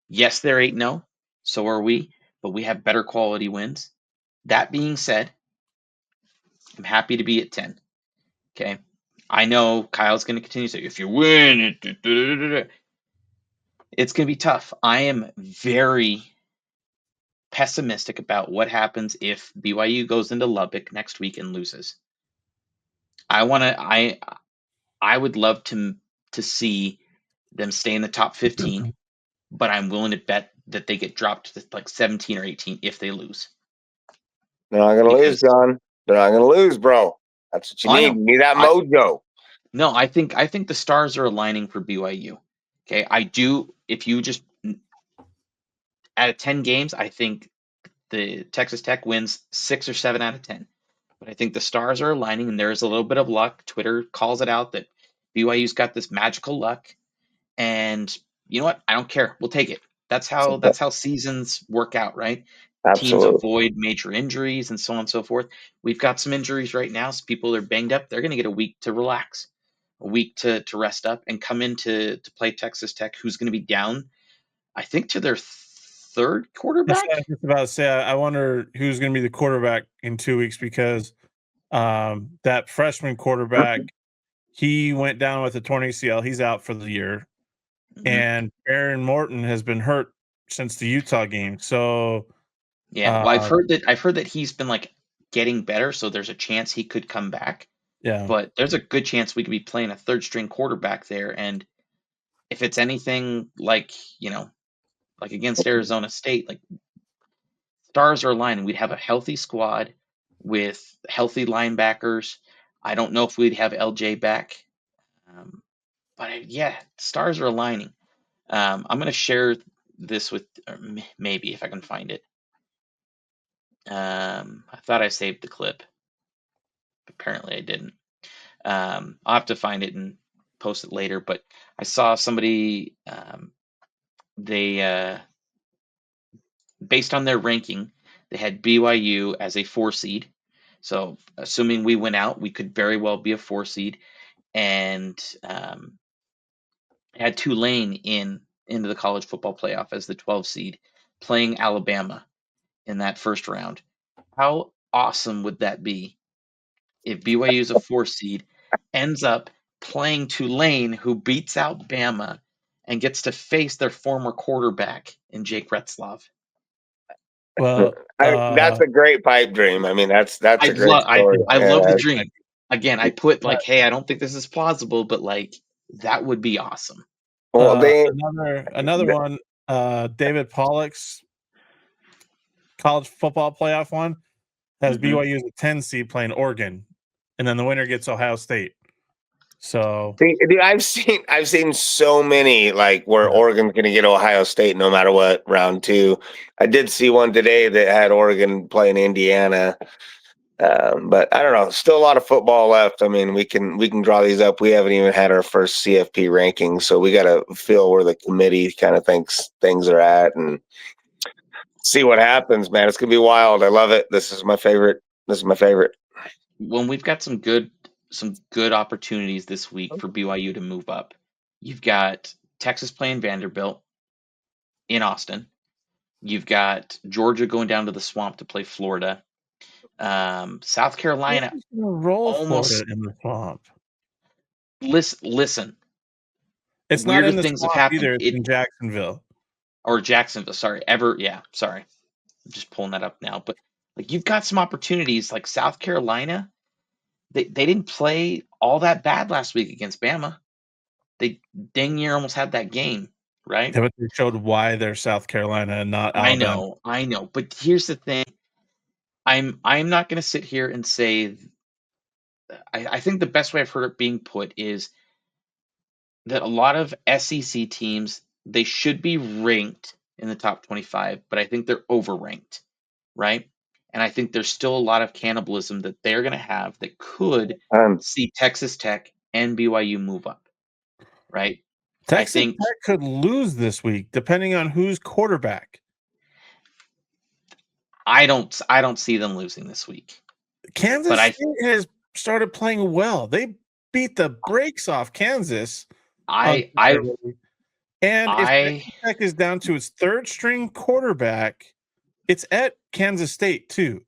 Speaker 2: yes, they're 8-0, so are we, but we have better quality wins. That being said, I'm happy to be at 10. Okay. I know Kyle's going to continue to say, if you win, it's going to be tough. I am very pessimistic about what happens if BYU goes into Lubbock next week and loses. I want to. I would love to see them stay in the top 15, but I'm willing to bet that they get dropped to like 17 or 18 if they lose.
Speaker 3: They're not gonna lose,
Speaker 2: Because
Speaker 3: John. They're not gonna lose, bro. That's what you
Speaker 2: I
Speaker 3: need.
Speaker 2: know.
Speaker 3: You need that
Speaker 2: I
Speaker 3: mojo.
Speaker 2: no. I think the stars are aligning for BYU. Okay. I do. If you just out of 10 games, I think the Texas Tech wins 6 or 7 out of 10. But I think the stars are aligning, and there's a little bit of luck. Twitter calls it out that BYU's got this magical luck, and you know what? I don't care. We'll take it. That's how seasons work out, right? teams
Speaker 3: Absolutely.
Speaker 2: avoid major injuries and so on and so forth. We've got some injuries right now. So people are banged up. They're going to get a week to relax, a week to rest up, and come in to play Texas Tech, who's going to be down, I think, to their third quarterback.
Speaker 1: I was just about to say, I wonder who's going to be the quarterback in 2 weeks, because that freshman quarterback, he went down with a torn ACL. He's out for the year.
Speaker 2: Mhm.
Speaker 1: And Aaron Morton has been hurt since the Utah game. So
Speaker 2: Yeah, well, I've heard that he's been like getting better, so there's a chance he could come back.
Speaker 1: yeah,
Speaker 2: But there's a good chance we could be playing a third string quarterback there, and if it's anything like, like against Arizona State, like stars are aligning. We'd have a healthy squad with healthy linebackers. I don't know if we'd have LJ back, but yeah, stars are aligning. I'm going to share this with, or maybe if I can find it. I thought I saved the clip. Apparently I didn't. I'll have to find it and post it later. But I saw somebody, they based on their ranking, they had BYU as a 4 seed. So assuming we went out, we could very well be a 4 seed, and had Tulane into the college football playoff as the 12 seed, playing Alabama in that first round. How awesome would that be if BYU is a 4 seed, ends up playing Tulane, who beats out Bama, and gets to face their former quarterback in Jake Retzlaff?
Speaker 1: well,
Speaker 3: That's a great pipe dream. I mean, that's a great story.
Speaker 2: I love the
Speaker 3: Yeah,
Speaker 2: dream. Again, I put like, hey, I don't think this is plausible, but like that would be awesome.
Speaker 3: well,
Speaker 1: another one, David Pollock's college football playoff one has
Speaker 2: Mhm.
Speaker 1: BYU as a 10 seed playing Oregon, and then the winner gets Ohio State. So
Speaker 3: dude, I've seen so many like where
Speaker 1: Yeah.
Speaker 3: Oregon's going to get Ohio State no matter what round 2. I did see one today that had Oregon playing Indiana. But I don't know. Still a lot of football left. I mean, we can draw these up. We haven't even had our first CFP rankings, so we got to feel where the committee kind of thinks things are at and see what happens. Man, it's gonna be wild. I love it. This is my favorite.
Speaker 2: When we've got some good opportunities this week for BYU to move up. You've got Texas playing Vanderbilt in Austin. You've got Georgia going down to the swamp to play Florida. South Carolina
Speaker 1: Who's gonna roll
Speaker 2: almost
Speaker 1: Florida in the swamp?
Speaker 2: listen.
Speaker 1: It's not
Speaker 2: Weirder
Speaker 1: in the
Speaker 2: things have
Speaker 1: swamp
Speaker 2: happened.
Speaker 1: either. It's in Jacksonville.
Speaker 2: Or Jacksonville. Sorry, sorry. I'm just pulling that up now. But like you've got some opportunities like South Carolina. They didn't play all that bad last week against Bama. They dang near almost had that game, right?
Speaker 1: Yeah, but they showed why they're South Carolina and not Alabama.
Speaker 2: I know. But here's the thing. I'm not gonna sit here and say I think the best way I've heard it being put is that a lot of SEC teams, they should be ranked in the top 25, but I think they're overranked, right? And I think there's still a lot of cannibalism that they're going to have that could see Texas Tech and BYU move up, right? I
Speaker 1: Texas
Speaker 2: think
Speaker 1: Tech could lose this week, depending on who's quarterback.
Speaker 2: I don't see them losing this week.
Speaker 1: Kansas State has started playing well. They beat the brakes off Kansas. And if Texas Tech is down to its third string quarterback, it's at Kansas State too.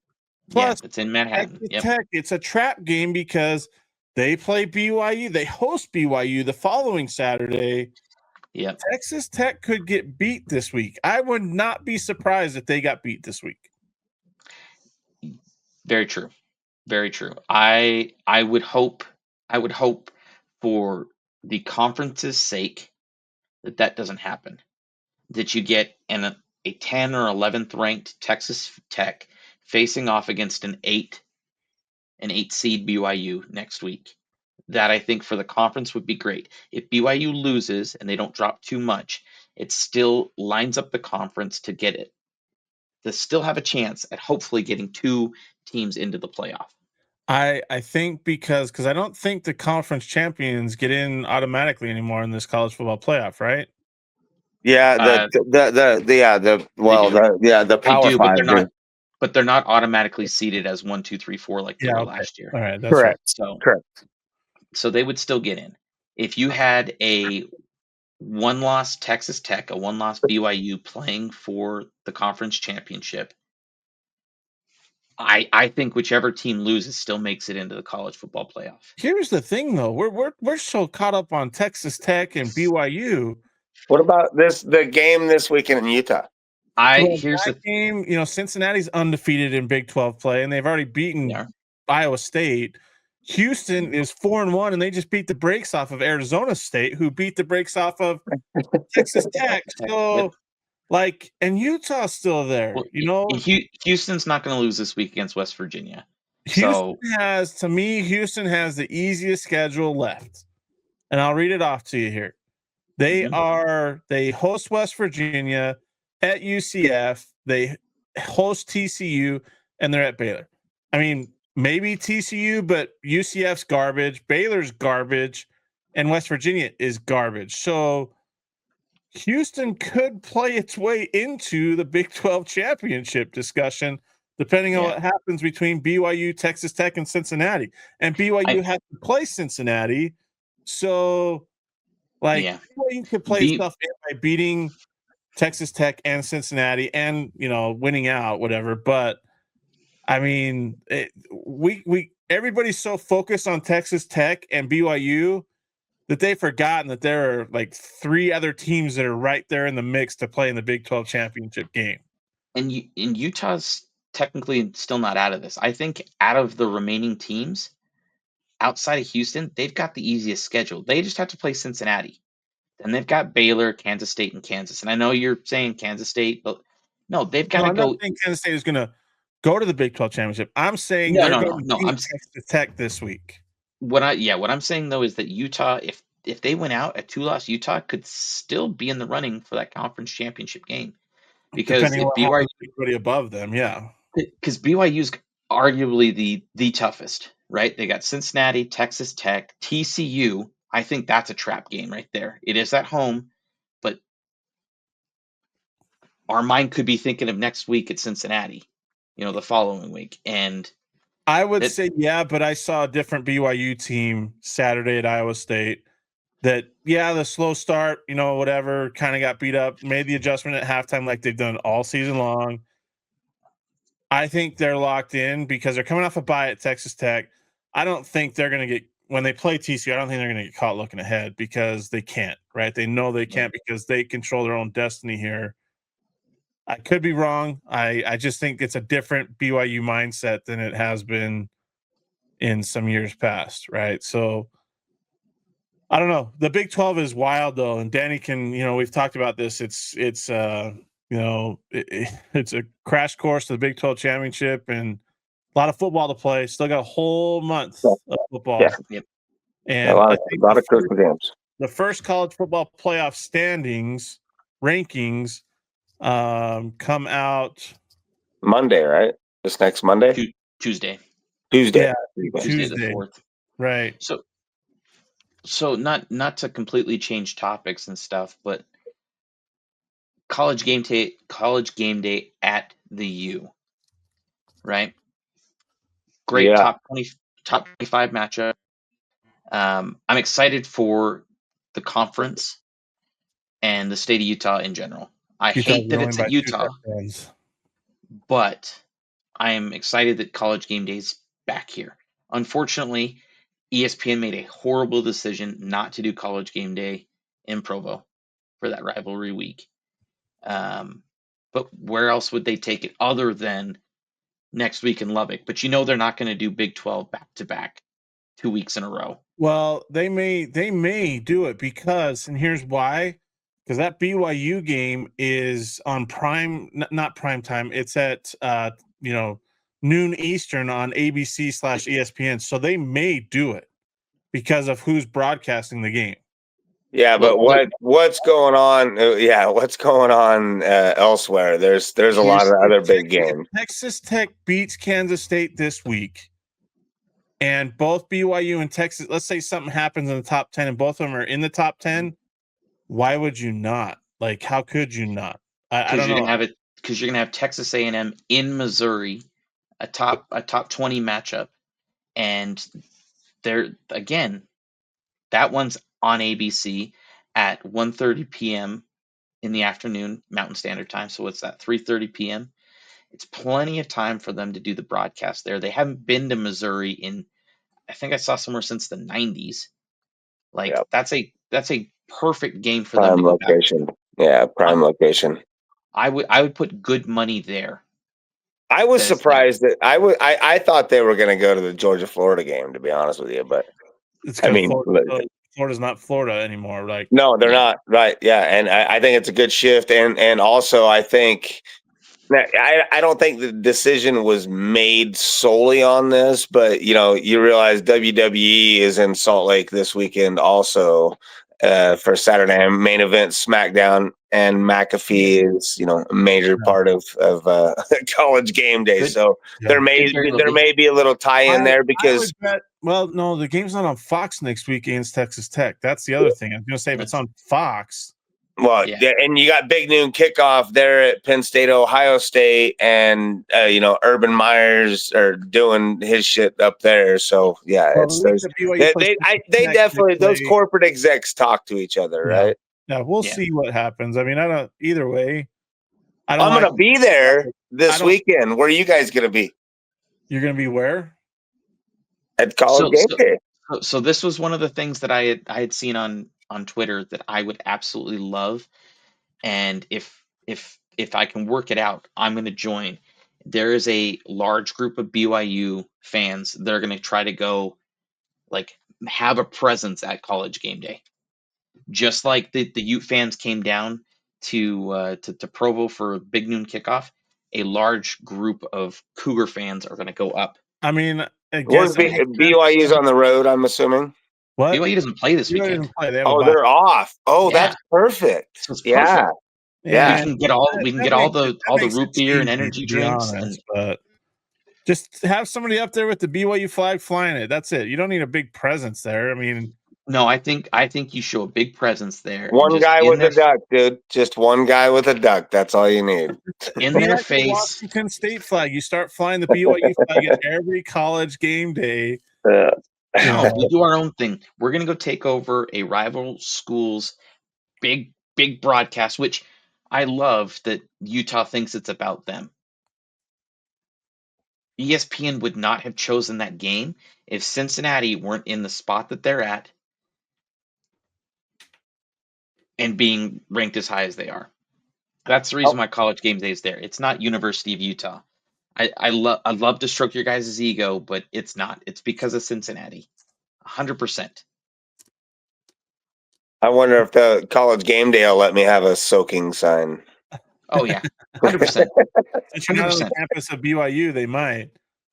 Speaker 1: Plus,
Speaker 2: it's in Manhattan.
Speaker 1: Texas Tech, it's a trap game because they play BYU. They host BYU the following Saturday.
Speaker 2: Yep.
Speaker 1: Texas Tech could get beat this week. I would not be surprised if they got beat this week.
Speaker 2: Very true. Very true. I would hope for the conference's sake that doesn't happen. That you get a 10 or 11th ranked Texas Tech facing off against an 8 seed BYU next week. That I think for the conference would be great. If BYU loses and they don't drop too much, it still lines up the conference to get it. To still have a chance at hopefully getting 2 teams into the playoff.
Speaker 1: I think because I don't think the conference champions get in automatically anymore in this college football playoff, right?
Speaker 3: Yeah, the
Speaker 2: They
Speaker 3: Power
Speaker 2: do, but
Speaker 3: Five.
Speaker 2: they're not automatically seeded as 1, 2, 3, 4 like they
Speaker 1: Yeah,
Speaker 2: were
Speaker 1: okay.
Speaker 2: last year.
Speaker 1: All right, that's right.
Speaker 3: Correct.
Speaker 2: So
Speaker 3: Correct.
Speaker 2: so they would still get in. If you had a one-loss Texas Tech, a one-loss BYU playing for the conference championship, I think whichever team loses still makes it into the college football playoff.
Speaker 1: Here's the thing, though. We're so caught up on Texas Tech and BYU.
Speaker 3: What about the game this weekend in Utah?
Speaker 2: Here's
Speaker 1: That
Speaker 2: the
Speaker 1: game, Cincinnati's undefeated in Big 12 play, and they've already beaten
Speaker 2: yeah.
Speaker 1: Iowa State. Houston is 4-1, and they just beat the brakes off of Arizona State, who beat the brakes off of Texas Tech. So, and Utah's still there.
Speaker 2: Well, Houston's not going to lose this week against West Virginia.
Speaker 1: Houston has the easiest schedule left. And I'll read it off to you here. They host West Virginia at UCF, they host TCU, and they're at Baylor. I mean, maybe TCU, but UCF's garbage, Baylor's garbage, and West Virginia is garbage. So Houston could play its way into the Big 12 championship discussion, depending on what happens between BYU, Texas Tech, and Cincinnati. And BYU has to play Cincinnati. So, BYU could play stuff in by beating Texas Tech and Cincinnati and, winning out, whatever. But, I mean, everybody's so focused on Texas Tech and BYU that they've forgotten that there are like 3 other teams that are right there in the mix to play in the Big 12 championship game.
Speaker 2: And Utah's technically still not out of this. I think out of the remaining teams outside of Houston, they've got the easiest schedule. They just have to play Cincinnati. Then they've got Baylor, Kansas State, and Kansas. And I know you're saying Kansas State, but no, they've got to go.
Speaker 1: I'm not saying Kansas State is going to go to the Big 12 championship. I'm saying they're going to beat Texas Tech this week.
Speaker 2: What I'm saying though is that Utah, if they went out, a 2-loss Utah could still be in the running for that conference championship game, because
Speaker 1: depending on what happens to everybody above them,
Speaker 2: because BYU's arguably the toughest, right? They got Cincinnati, Texas Tech, TCU. I think that's a trap game right there. It is at home, but our mind could be thinking of next week at Cincinnati, the following week, and
Speaker 1: I would say, but I saw a different BYU team Saturday at Iowa State that, the slow start, whatever, kind of got beat up, made the adjustment at halftime like they've done all season long. I think they're locked in because they're coming off a bye at Texas Tech. I don't think they're going to get, when they play TCU, I don't think they're going to get caught looking ahead because they can't, right? They know they can't because they control their own destiny here. I could be wrong. I just think it's a different BYU mindset than it has been in some years past, right? So I don't know. The Big 12 is wild though, and Danny can, we've talked about this. It's it's a crash course to the Big 12 championship and a lot of football to play. Still got a whole month of football.
Speaker 3: Yeah.
Speaker 2: Yep.
Speaker 1: And
Speaker 3: a lot of critical games.
Speaker 1: The first college football playoff standings rankings come out
Speaker 3: Monday, right? This next Monday?
Speaker 2: Tuesday.
Speaker 1: Yeah,
Speaker 2: Tuesday the 4th.
Speaker 1: Right.
Speaker 2: So not to completely change topics and stuff, but College Gameday at the U, right? Great top 25 matchup. I'm excited for the conference and the state of Utah in general. I hate that it's at Utah, but I am excited that College Gameday's back here. Unfortunately, ESPN made a horrible decision not to do College Gameday in Provo for that rivalry week. But where else would they take it other than next week in Lubbock? But they're not going to do Big 12 back to back 2 weeks in a row.
Speaker 1: Well, they may do it because, and here's why, because that BYU game is on not prime time. It's at noon Eastern on ABC/ESPN. So they may do it because of who's broadcasting the game.
Speaker 3: Yeah, but what's going on? What's going on elsewhere? There's a lot of other big games.
Speaker 1: Texas Tech beats Kansas State this week, and both BYU and Texas. Let's say something happens in the top 10, and both of them are in the top 10. Why would you not Like, how could you not? I
Speaker 2: Because
Speaker 1: don't
Speaker 2: you're
Speaker 1: know.
Speaker 2: gonna have it. Because you're gonna have Texas A&M in Missouri, a top 20 matchup, and they're again that one's on ABC at 1:30 p.m. in the afternoon Mountain Standard Time. So what's that? 3:30 p.m. It's plenty of time for them to do the broadcast there. They haven't been to Missouri in, I think I saw somewhere since the 90s. Like
Speaker 3: Yep.
Speaker 2: that's a perfect game for them to
Speaker 3: Prime
Speaker 2: go back
Speaker 3: location.
Speaker 2: to.
Speaker 3: Yeah,
Speaker 2: I,
Speaker 3: prime location.
Speaker 2: I would put good money there.
Speaker 3: I was
Speaker 2: That it's there.
Speaker 3: surprised that I thought they were going to go to the Georgia-Florida game, to be honest with you. But
Speaker 1: It's
Speaker 3: I
Speaker 1: because
Speaker 3: mean,
Speaker 1: Florida's not Florida anymore. Like,
Speaker 3: no, they're
Speaker 2: Yeah.
Speaker 3: not. Right. Yeah. And I think it's a good shift. And also, I think I don't think the decision was made solely on this, but you realize WWE is in Salt Lake this weekend also for Saturday night main event SmackDown, and McAfee is a major part of College Game Day.
Speaker 2: Could
Speaker 3: So
Speaker 1: yeah.
Speaker 3: there may be a little tie in there
Speaker 1: I
Speaker 3: because
Speaker 1: would bet. Well, no, the game's not on Fox next week against Texas Tech. That's the other thing. I was going to say if it's on Fox.
Speaker 3: well,
Speaker 2: Yeah.
Speaker 3: yeah, and you got big noon kickoff there at Penn State, Ohio State, and Urban Myers are doing his shit up there. So yeah,
Speaker 1: Well,
Speaker 3: it's
Speaker 1: the week
Speaker 3: there's
Speaker 1: that BYU plays Texas
Speaker 3: they
Speaker 1: Tech,
Speaker 3: definitely those
Speaker 1: play.
Speaker 3: corporate execs talk to each other,
Speaker 1: Yeah.
Speaker 3: right?
Speaker 1: Yeah, we'll
Speaker 2: Yeah.
Speaker 1: see what happens. I mean, I don't either way. I don't
Speaker 3: I'm
Speaker 1: like
Speaker 3: gonna be there
Speaker 1: I
Speaker 3: this
Speaker 1: don't-
Speaker 3: weekend. Where are you guys gonna be?
Speaker 1: You're going to be where?
Speaker 3: At College Game Day.
Speaker 2: So this was one of the things that I had seen on Twitter that I would absolutely love, and if I can work it out, I'm going to join. There is a large group of BYU fans that are going to try to go, like, have a presence at College Game Day, just like the Ute fans came down to Provo for Big Noon kickoff. A large group of Cougar fans are going to go up.
Speaker 1: I mean, I
Speaker 3: Where's
Speaker 1: guess it makes sense.
Speaker 3: BYU's on the road? I'm assuming.
Speaker 1: What?
Speaker 2: BYU doesn't play this
Speaker 1: BYU
Speaker 2: weekend.
Speaker 1: doesn't play. They have a
Speaker 3: Oh,
Speaker 1: bye.
Speaker 3: they're off. Oh,
Speaker 2: Yeah.
Speaker 3: that's perfect.
Speaker 2: So it's
Speaker 3: Yeah.
Speaker 2: perfect.
Speaker 3: Yeah.
Speaker 2: We can get all the
Speaker 1: makes
Speaker 2: root
Speaker 1: it
Speaker 2: beer and
Speaker 1: cheesy,
Speaker 2: energy
Speaker 1: to be
Speaker 2: drinks,
Speaker 1: honest, but just have somebody up there with the BYU flag flying it. That's it. You don't need a big presence there. I mean,
Speaker 2: no, I think you show a big presence there. And
Speaker 3: One
Speaker 2: just
Speaker 3: guy
Speaker 2: in
Speaker 3: with
Speaker 2: their
Speaker 3: a duck, dude. Just one guy with a duck. That's all you need.
Speaker 2: in
Speaker 1: be
Speaker 2: their
Speaker 1: like the
Speaker 2: face.
Speaker 1: Washington State flag. You start flying the BYU flag at every College Game Day.
Speaker 2: No, we do our own thing. We're gonna go take over a rival school's big broadcast, which I love that Utah thinks it's about them. ESPN would not have chosen that game if Cincinnati weren't in the spot that they're at and being ranked as high as they are. That's the reason why College Game Day is there. It's not University of Utah. I love to stroke your guys' ego, but it's not. It's because of Cincinnati. 100%.
Speaker 3: I wonder if the College Game Day will let me have a soaking sign.
Speaker 2: Oh yeah. 100%.
Speaker 1: Since you're not on the
Speaker 2: 100%.
Speaker 1: campus of BYU, they might.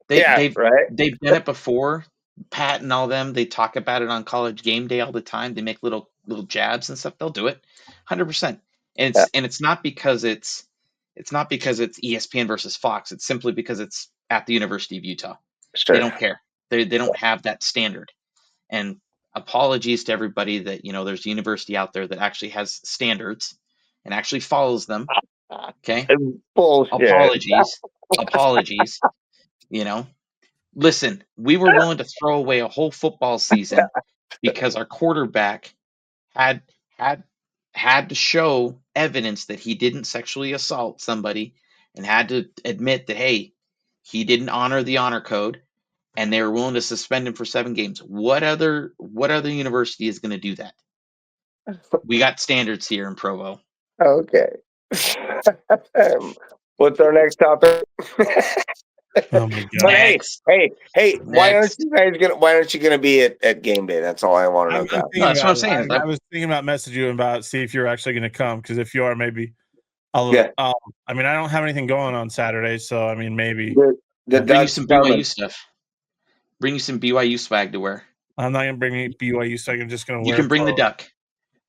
Speaker 2: They've
Speaker 3: right.
Speaker 2: done it before. Pat and all them, they talk about it on College Game Day all the time. They make little jabs and stuff. They'll do it. 100%. And it's not because it's ESPN versus Fox. It's simply because it's at the University of Utah.
Speaker 3: Sure.
Speaker 2: They don't care. They don't have that standard. And apologies to everybody that there's a university out there that actually has standards and actually follows them. Okay.
Speaker 3: Bullshit.
Speaker 2: Apologies. Listen, we were willing to throw away a whole football season because our quarterback had to show evidence that he didn't sexually assault somebody and had to admit that, hey, he didn't honor the honor code, and they were willing to suspend him for 7 games. What other university is going to do that? We got standards here in Provo.
Speaker 3: Okay. What's our next topic?
Speaker 1: Oh my god!
Speaker 3: But hey! Why
Speaker 2: Next.
Speaker 3: aren't you gonna be at game day? That's all I want to know.
Speaker 2: That's what I'm saying.
Speaker 1: I was thinking about messaging you about see if you're actually going to come, because if you are, maybe I'll. Yeah. I mean, I don't have anything going on Saturday, so I mean, maybe
Speaker 2: bring you some BYU stuff. Bring you some BYU swag to wear.
Speaker 1: I'm not gonna bring any BYU swag. I'm just gonna wear.
Speaker 2: You can bring the duck.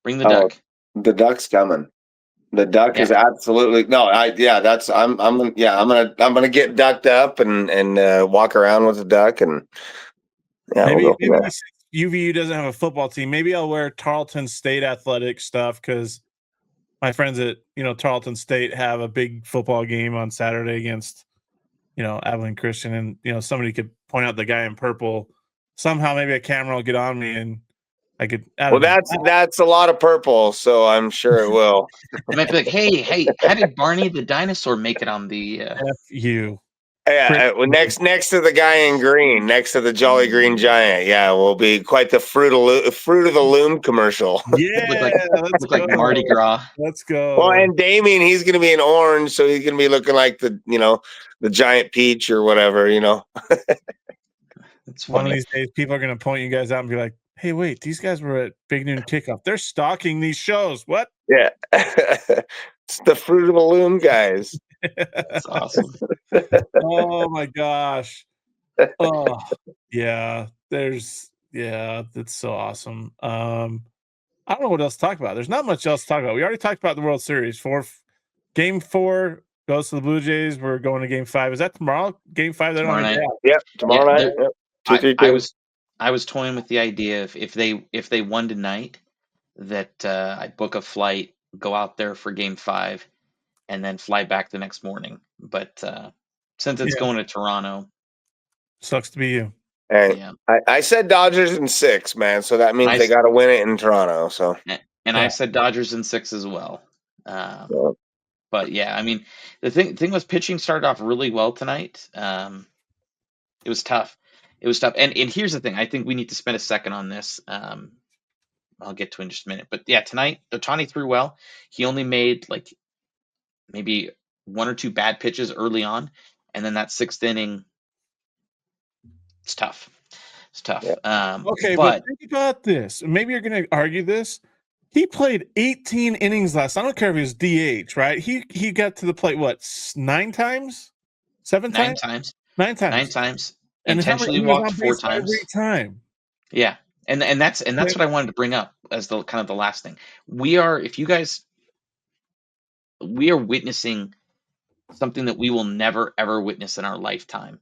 Speaker 2: Bring the duck.
Speaker 3: The duck's coming. The duck is absolutely I'm gonna get ducked up and walk around with the duck, and
Speaker 1: maybe UVU doesn't have a football team. Maybe I'll wear Tarleton State athletic stuff because my friends at Tarleton State have a big football game on Saturday against Abilene Christian, and somebody could point out the guy in purple. Somehow, maybe a camera will get on me, and I could.
Speaker 3: Well, that's a lot of purple, so I'm sure it will.
Speaker 2: They might be like, hey, how did Barney the dinosaur make it on the?
Speaker 1: F you.
Speaker 3: Yeah, next to the guy in green, next to the Jolly Green Giant, yeah, will be quite the Fruit of the Loom commercial.
Speaker 1: Yeah, let's
Speaker 2: Look
Speaker 1: go.
Speaker 2: like Mardi Gras.
Speaker 1: Let's go.
Speaker 3: Well, and Damien, he's going to be in orange, so he's going to be looking like the giant peach or whatever.
Speaker 2: It's
Speaker 1: One of
Speaker 2: funny.
Speaker 1: these days, people are going to point you guys out and be like, "Hey, wait, these guys were at Big Noon Kickoff. They're stalking these shows. What?"
Speaker 3: Yeah, it's the Fruit of the Loom guys.
Speaker 2: That's awesome.
Speaker 1: Oh my gosh. Oh yeah. That's so awesome. I don't know what else to talk about. There's not much else to talk about. We already talked about the World Series. Game 4 goes to the Blue Jays. We're going to Game 5. Is that tomorrow? Game 5.
Speaker 2: Tomorrow night.
Speaker 3: Yep, tomorrow night. Yep. 2-3-2.
Speaker 2: I was toying with the idea of if they won tonight, that I'd book a flight, go out there for Game 5, and then fly back the next morning. But since it's going to Toronto,
Speaker 1: sucks to be you.
Speaker 3: And
Speaker 2: yeah.
Speaker 3: I said Dodgers in 6, man. So that means they got to win it in Toronto. So
Speaker 2: I said Dodgers in 6 as well. But yeah, I mean, the thing was pitching started off really well tonight. It was tough. And here's the thing. I think we need to spend a second on this. I'll get to it in just a minute. But yeah, tonight Ohtani threw well. He only made like maybe 1 or 2 bad pitches early on, and then that 6th inning, it's tough. It's tough.
Speaker 3: Yeah.
Speaker 1: Okay, but think about this. Maybe you're going to argue this. He played 18 innings last. I don't care if he was DH, right? He got to the plate what 9 times, 7 times, 9 times,
Speaker 2: 9 times.
Speaker 1: And
Speaker 2: intentionally walked 4 times
Speaker 1: every time.
Speaker 2: Yeah, and that's what I wanted to bring up as the kind of the last thing. We are witnessing something that we will never ever witness in our lifetime,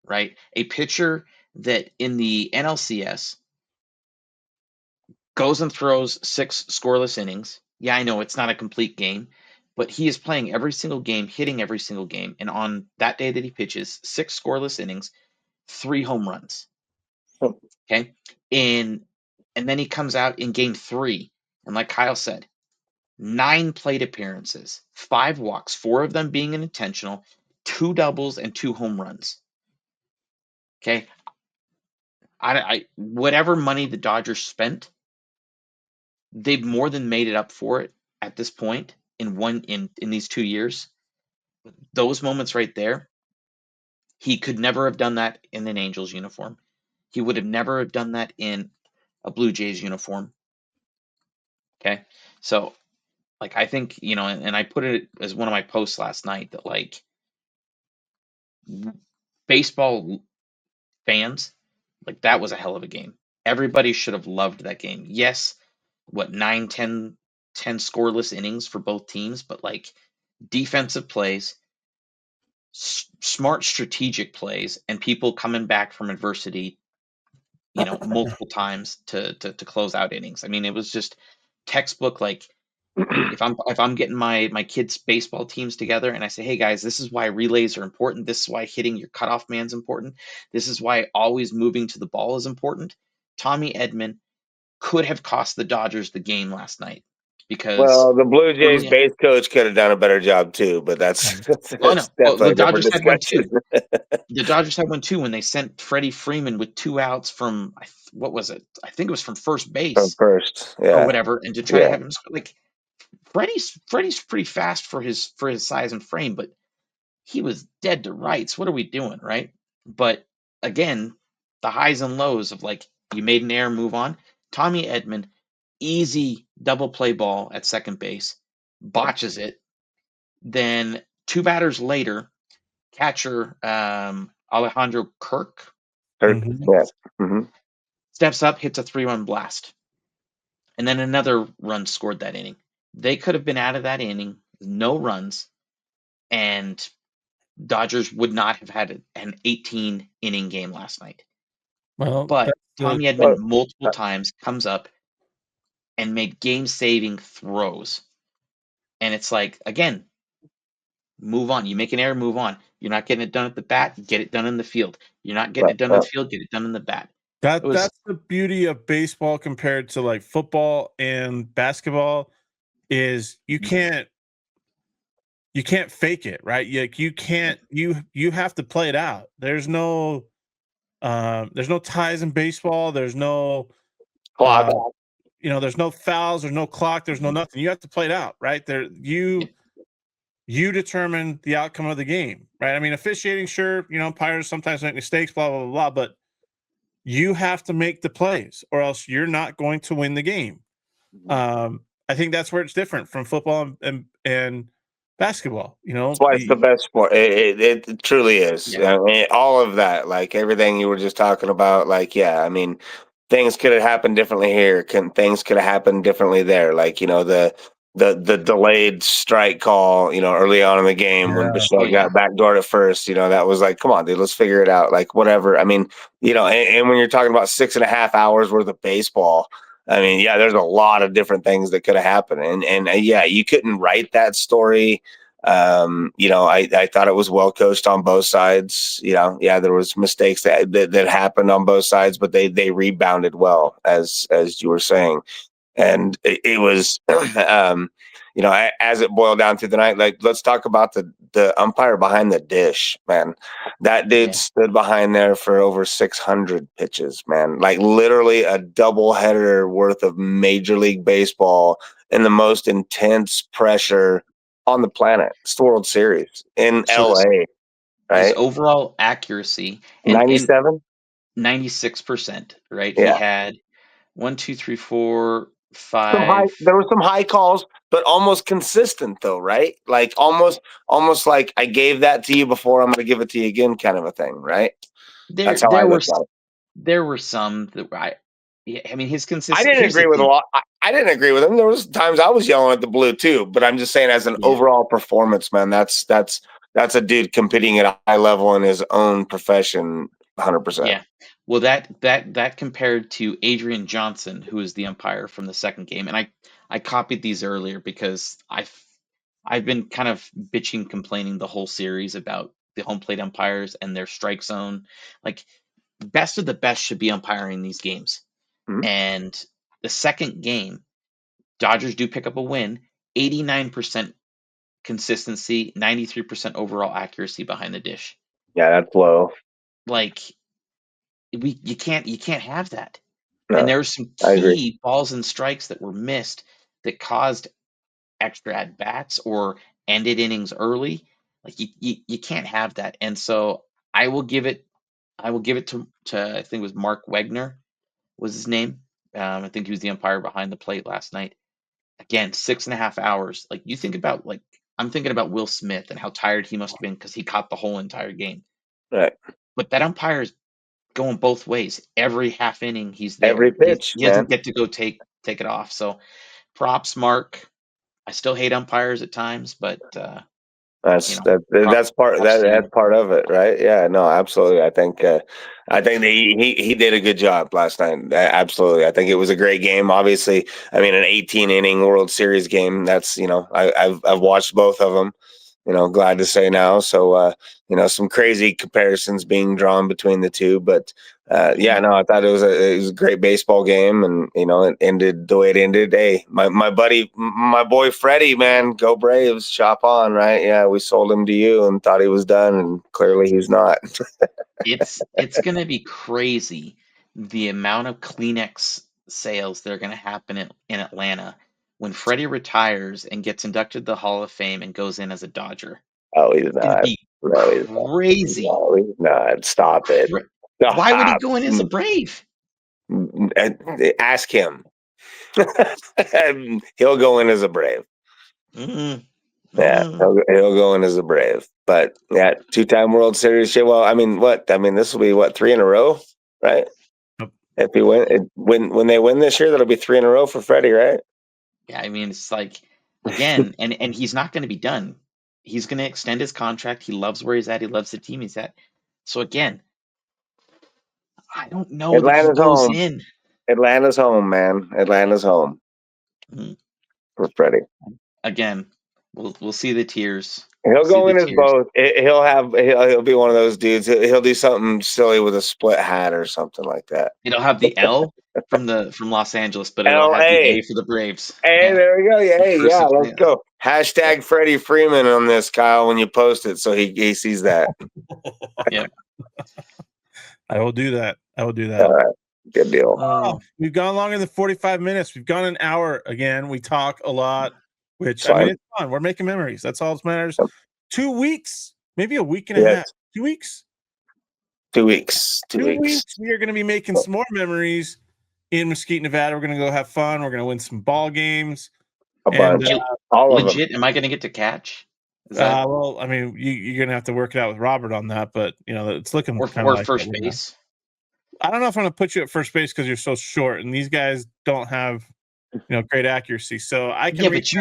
Speaker 2: right? A pitcher that in the NLCS goes and throws 6 scoreless innings. Yeah, I know it's not a complete game, but he is playing every single game, hitting every single game, and on that day that he pitches, 6 scoreless innings, 3 home runs. Okay. And then he comes out in Game 3, and like Kyle said, 9 plate appearances, 5 walks, 4 of them being intentional, 2 doubles and 2 home runs. Okay. I whatever money the Dodgers spent, they've more than made it up for it at this point in these 2 years. Those moments right there, he could never have done that in an Angels uniform. He would have never have done that in a Blue Jays uniform. Okay. So like I think, and I put it as one of my posts last night that like baseball fans, like that was a hell of a game. Everybody should have loved that game. Yes, 9, 10 scoreless innings for both teams, but like defensive plays, smart strategic plays, and people coming back from adversity, multiple times to close out innings. I mean, it was just textbook. Like if I'm getting my kids' baseball teams together and I say, hey guys, this is why relays are important. This is why hitting your cutoff man's important. This is why always moving to the ball is important. Tommy Edman could have cost the Dodgers the game last night because
Speaker 3: the Blue Jays base coach could have done a better job too, but that's definitely
Speaker 2: the Dodgers
Speaker 3: had one too.
Speaker 2: The Dodgers had one too when they sent Freddie Freeman with 2 outs from what was it? I think it was from first base or whatever, and to try to have him like Freddie's pretty fast for his size and frame, but he was dead to rights. What are we doing, right? But again, the highs and lows of like you made an error, move on. Tommy Edman, easy double play ball at second base, botches it. Then 2 batters later, catcher Alejandro Kirk steps up, hits a 3-run blast, and then another run scored that inning. They could have been out of that inning, no runs, and Dodgers would not have had an 18-inning game last night.
Speaker 1: Well,
Speaker 2: but Tommy Edman multiple times comes up and made game-saving throws And it's like, again, move on. You make an error, move on. You're not getting it done at the bat, get it done in the field. You're not getting it done in the field, get it done in the bat. It was
Speaker 1: That's the beauty of baseball compared to like football and basketball is you can't fake it, right? You can't you have to play it out. There's no ties in baseball. There's no
Speaker 3: Clock.
Speaker 1: there's no fouls, there's no clock, there's no nothing. You have to play it out, right? You determine the outcome of the game, right? I mean, officiating, sure, umpires sometimes make mistakes, blah, blah, blah, blah, but you have to make the plays or else you're not going to win the game. I think that's where it's different from football and basketball.
Speaker 3: That's why it's the best sport. It truly is.
Speaker 2: Yeah.
Speaker 3: I mean, all of that, like everything you were just talking about, like, yeah, I mean, things could have happened differently here. Things could have happened differently there. Like, the delayed strike call, early on in the game when
Speaker 2: Oh
Speaker 3: Bichette
Speaker 2: yeah.
Speaker 3: got backdoored at first, that was like, come on, dude, let's figure it out. Like, whatever. I mean, and when you're talking about 6.5 hours worth of baseball, I mean, yeah, there's a lot of different things that could have happened. And yeah, you couldn't write that story. I thought it was well coached on both sides. Yeah, there was mistakes that happened on both sides, but they rebounded well, as you were saying. And it was, as it boiled down through the night, like, let's talk about the umpire behind the dish, man. That dude
Speaker 2: Yeah.
Speaker 3: stood behind there for over 600 pitches, man. Like literally a doubleheader worth of Major League Baseball in the most intense pressure on the planet. It's the World Series in
Speaker 2: So
Speaker 3: LA,
Speaker 2: his
Speaker 3: right?
Speaker 2: overall accuracy and
Speaker 3: 97?
Speaker 2: 96%, right? He
Speaker 3: Yeah.
Speaker 2: had 1, 2, 3, 4,
Speaker 3: There
Speaker 2: 5.
Speaker 3: were some high calls, but almost consistent though, right? Like almost like I gave that to you before, I'm gonna give it to you again, kind of a thing, right?
Speaker 2: There
Speaker 3: That's how I
Speaker 2: there were
Speaker 3: look
Speaker 2: s
Speaker 3: at it.
Speaker 2: there were some that were yeah, I mean, his
Speaker 3: I
Speaker 2: consistent
Speaker 3: didn't
Speaker 2: here's the
Speaker 3: agree with a
Speaker 2: thing.
Speaker 3: lot. I didn't agree with him. There was times I was yelling at the blue too, but I'm just saying as an
Speaker 2: Yeah.
Speaker 3: overall performance, man, that's a dude competing at a high level in his own profession, 100%.
Speaker 2: Yeah. Well, that compared to Adrian Johnson, who is the umpire from the second game, and I copied these earlier because I've been kind of bitching, complaining the whole series about the home plate umpires and their strike zone. Like, best of the best should be umpiring these games.
Speaker 3: Mhm.
Speaker 2: And the second game, Dodgers do pick up a win, 89% consistency, 93% overall accuracy behind the dish.
Speaker 3: Yeah, that's low.
Speaker 2: Like, you can't have that. And
Speaker 3: No,
Speaker 2: there were some
Speaker 3: I agree.
Speaker 2: key balls and strikes that were missed that caused extra at bats or ended innings early. Like, you can't have that. And so I will give it to I think it was Mark Wegner was his name. I think he was the umpire behind the plate last night. Again, 6.5 hours. Like, you think about, like, I'm thinking about Will Smith and how tired he must have been because he caught the whole entire game.
Speaker 3: Right.
Speaker 2: But that umpire is going both ways. Every half inning he's
Speaker 3: Every
Speaker 2: there.
Speaker 3: pitch,
Speaker 2: He doesn't
Speaker 3: man.
Speaker 2: get to go take it off. So props, Mark. I still hate umpires at times, but
Speaker 3: That's that that's
Speaker 2: props to
Speaker 3: that's
Speaker 2: you.
Speaker 3: part of it, right? Yeah, no, absolutely. I think that he did a good job last night. Absolutely. I think it was a great game. Obviously, I mean an 18 inning World Series game. That's, I've watched both of them. Glad to say now. So some crazy comparisons being drawn between the two, but yeah,
Speaker 2: Mhm.
Speaker 3: no, I thought it was a great baseball game, and it ended the way it ended. Hey, my boy Freddie, man, go Braves, chop on, right? Yeah, we sold him to you and thought he was done, and clearly he's not.
Speaker 2: It's gonna be crazy the amount of Kleenex sales that are gonna happen in Atlanta when Freddie retires and gets inducted to the Hall of Fame and goes in as a Dodger.
Speaker 3: Oh, he's
Speaker 2: It's gonna
Speaker 3: not.
Speaker 2: be
Speaker 3: No, he's not.
Speaker 2: crazy.
Speaker 3: No, he's not. Stop it.
Speaker 2: Cra- Why would he
Speaker 3: Stop.
Speaker 2: go in as a Brave?
Speaker 3: Ask him. He'll go in as a Brave.
Speaker 2: Mm,
Speaker 3: Yeah,
Speaker 2: mm.
Speaker 3: he'll go in as a Brave. But yeah, two-time World Series shit. Well, I mean, what? I mean, this will be what, three in a row, right? If he when they win this year, that'll be three in a row for Freddie, right?
Speaker 2: Yeah, I mean, it's like, again, and he's not going to be done. He's going to extend his contract. He loves where he's at. He loves the team he's at. So again, I don't know that he
Speaker 3: Atlanta's
Speaker 2: goes
Speaker 3: home.
Speaker 2: in.
Speaker 3: Atlanta's home, man. Atlanta's home
Speaker 2: Mm,
Speaker 3: for Freddie.
Speaker 2: Again. We'll see the tears.
Speaker 3: He'll
Speaker 2: See
Speaker 3: go
Speaker 2: the
Speaker 3: in as
Speaker 2: tears.
Speaker 3: both. He'll be one of those dudes. He'll do something silly with a split hat or something like that.
Speaker 2: It'll have the L from Los Angeles, but it'll have the
Speaker 3: L.A.
Speaker 2: A for the Braves.
Speaker 3: Hey,
Speaker 2: Yeah.
Speaker 3: there we go. Hey, yeah,
Speaker 2: Cursive,
Speaker 3: let's
Speaker 2: yeah.
Speaker 3: go. Hashtag Freddie Freeman on this, Kyle, when you post it, so he sees that.
Speaker 2: Yeah.
Speaker 1: I will do that.
Speaker 3: All right, good deal.
Speaker 1: Oh, we've gone longer than 45 minutes. We've gone an hour again. We talk a lot, which I mean, it's fun. We're making memories. That's all that matters. 2 weeks, maybe a week and a half. 2 weeks.
Speaker 3: 2 weeks. 2 weeks.
Speaker 1: We are going to be making some more memories in Mesquite, Nevada. We're going to go have fun. We're going to win some ball games.
Speaker 3: A bunch. All of them.
Speaker 2: Legit, am I going to get to catch?
Speaker 1: Well, I mean, you're going to have to work it out with Robert on that, but it's looking kind of like
Speaker 2: first base.
Speaker 1: I don't know if I'm going to put you at first base because you're so short, and these guys don't have great accuracy. So I can.
Speaker 2: Yeah, but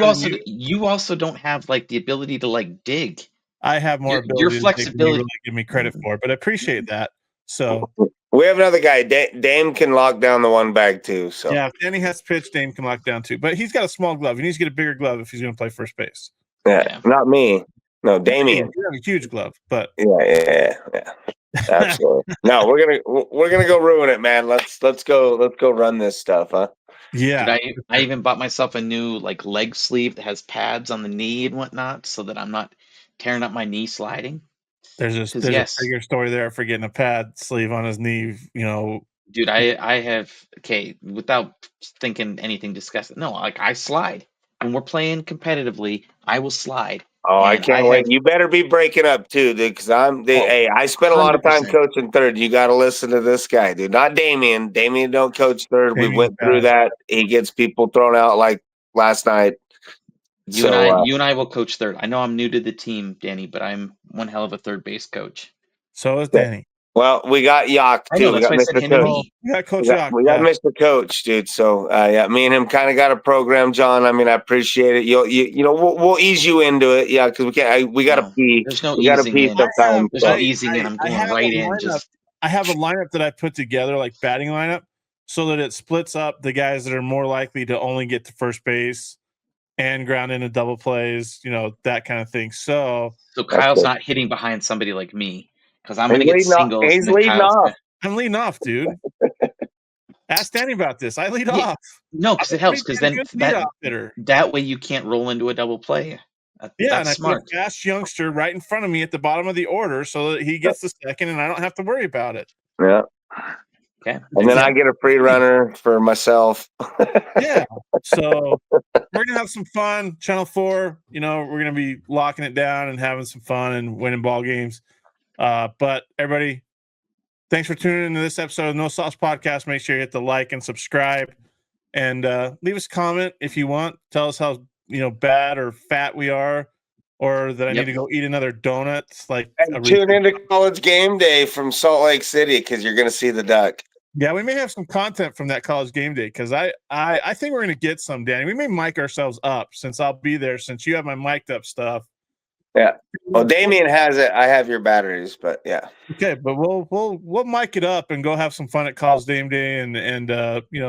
Speaker 2: you also don't have like the ability to like dig.
Speaker 1: I have more ability.
Speaker 2: Your flexibility.
Speaker 1: You really give me credit for, but I appreciate that. So
Speaker 3: we have another guy. Dame can lock down the one bag too. So
Speaker 1: yeah, if Danny has to pitch, Dame can lock down too. But he's got a small glove. He needs to get a bigger glove if he's going to play first base.
Speaker 3: Yeah, not me. No, Damien.
Speaker 1: You have a huge glove, but
Speaker 3: yeah. Absolutely. No, we're gonna go ruin it, man. Let's go run this stuff, huh?
Speaker 1: Yeah.
Speaker 2: Dude, I even bought myself a new like leg sleeve that has pads on the knee and whatnot, so that I'm not tearing up my knee sliding.
Speaker 1: There's a bigger story there for getting a pad sleeve on his knee.
Speaker 2: Dude, I have without thinking anything disgusting. No, like I slide when we're playing competitively. I will slide.
Speaker 3: Oh, I can't wait. You better be breaking up too, dude, because I spent a lot of time
Speaker 2: 100%.
Speaker 3: coaching third. You got to listen to this guy, dude. Not Damien. Damien don't coach third. We went through that. He gets people thrown out like last night.
Speaker 2: You and I will coach third. I know I'm new to the team, Danny, but I'm one hell of a third base coach.
Speaker 1: So is Danny.
Speaker 3: Well, we got Yak too. We got Mr. Coach.
Speaker 1: We got Coach Yak.
Speaker 3: We got Mr. Coach, dude. So me and him kind of got a program, John. I mean, I appreciate it. We'll ease you into it, yeah, because we can't. We got to pee.
Speaker 2: There's no
Speaker 3: we got to
Speaker 2: easing
Speaker 3: pee
Speaker 2: in.
Speaker 3: sometimes.
Speaker 2: There's no easing in. I'm going right in.
Speaker 1: I have a lineup that I put together, like batting lineup, so that it splits up the guys that are more likely to only get to first base and ground into double plays, that kind of thing. So
Speaker 2: Kyle's not hitting behind somebody like me. Because I'm going to get singles.
Speaker 3: He's leading off.
Speaker 1: I'm leading off, dude. Ask Danny about this. I lead off.
Speaker 2: No, because it helps. Because then that way you can't roll into a double play. That's smart.
Speaker 1: I put a fast youngster right in front of me at the bottom of the order so that he gets the second, and I don't have to worry about it.
Speaker 3: Yeah.
Speaker 2: Okay.
Speaker 3: And then I get a free runner for myself.
Speaker 1: Yeah. So we're gonna have some fun. Channel 4. We're gonna be locking it down and having some fun and winning ball games. But everybody, thanks for tuning into this episode of No Sauce Podcast. Make sure you hit the like and subscribe, and leave us a comment if you want. Tell us how bad or fat we are, or that I need to go eat another donut. And
Speaker 3: tune into College Game Day from Salt Lake City because you're going to see the duck.
Speaker 1: Yeah, we may have some content from that College Game Day because I think we're going to get some, Danny. We may mic ourselves up since I'll be there. Since you have my mic'd up stuff.
Speaker 3: Yeah. Well, Damien has it. I have your batteries, but yeah.
Speaker 1: Okay, but we'll mic it up and go have some fun at College Game Day and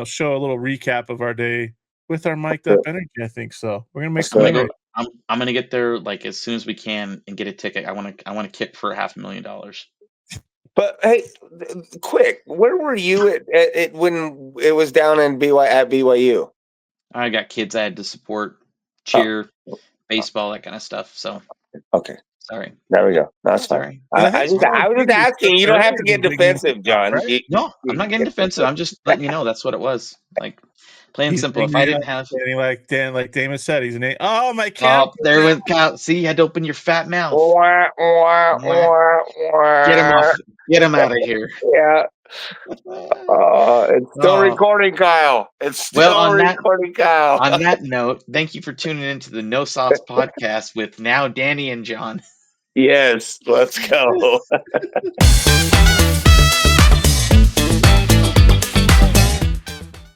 Speaker 1: show a little recap of our day with our mic'd up energy. I think so. We're gonna make some.
Speaker 2: I'm gonna get there like as soon as we can and get a ticket. I want to kick for $500,000.
Speaker 3: But hey, quick, where were you at when it was down in BYU?
Speaker 2: I got kids I had to support, cheer, baseball, that kind of stuff. So
Speaker 3: okay,
Speaker 2: sorry.
Speaker 3: There we go. That's fine. I was just asking. You don't have to get defensive, John.
Speaker 2: Right? No, I'm not getting defensive. I'm just letting you know that's what it was. Like plain simple. If I didn't have
Speaker 1: like Damon said, he's an my cat.
Speaker 2: Oh, there with cow. See, you had to open your fat mouth. Get him out of here.
Speaker 3: Yeah. It's still recording, Kyle. It's still recording, Kyle.
Speaker 2: On that note, thank you for tuning into the No Sauce Podcast with now Danny and John.
Speaker 3: Yes, let's go.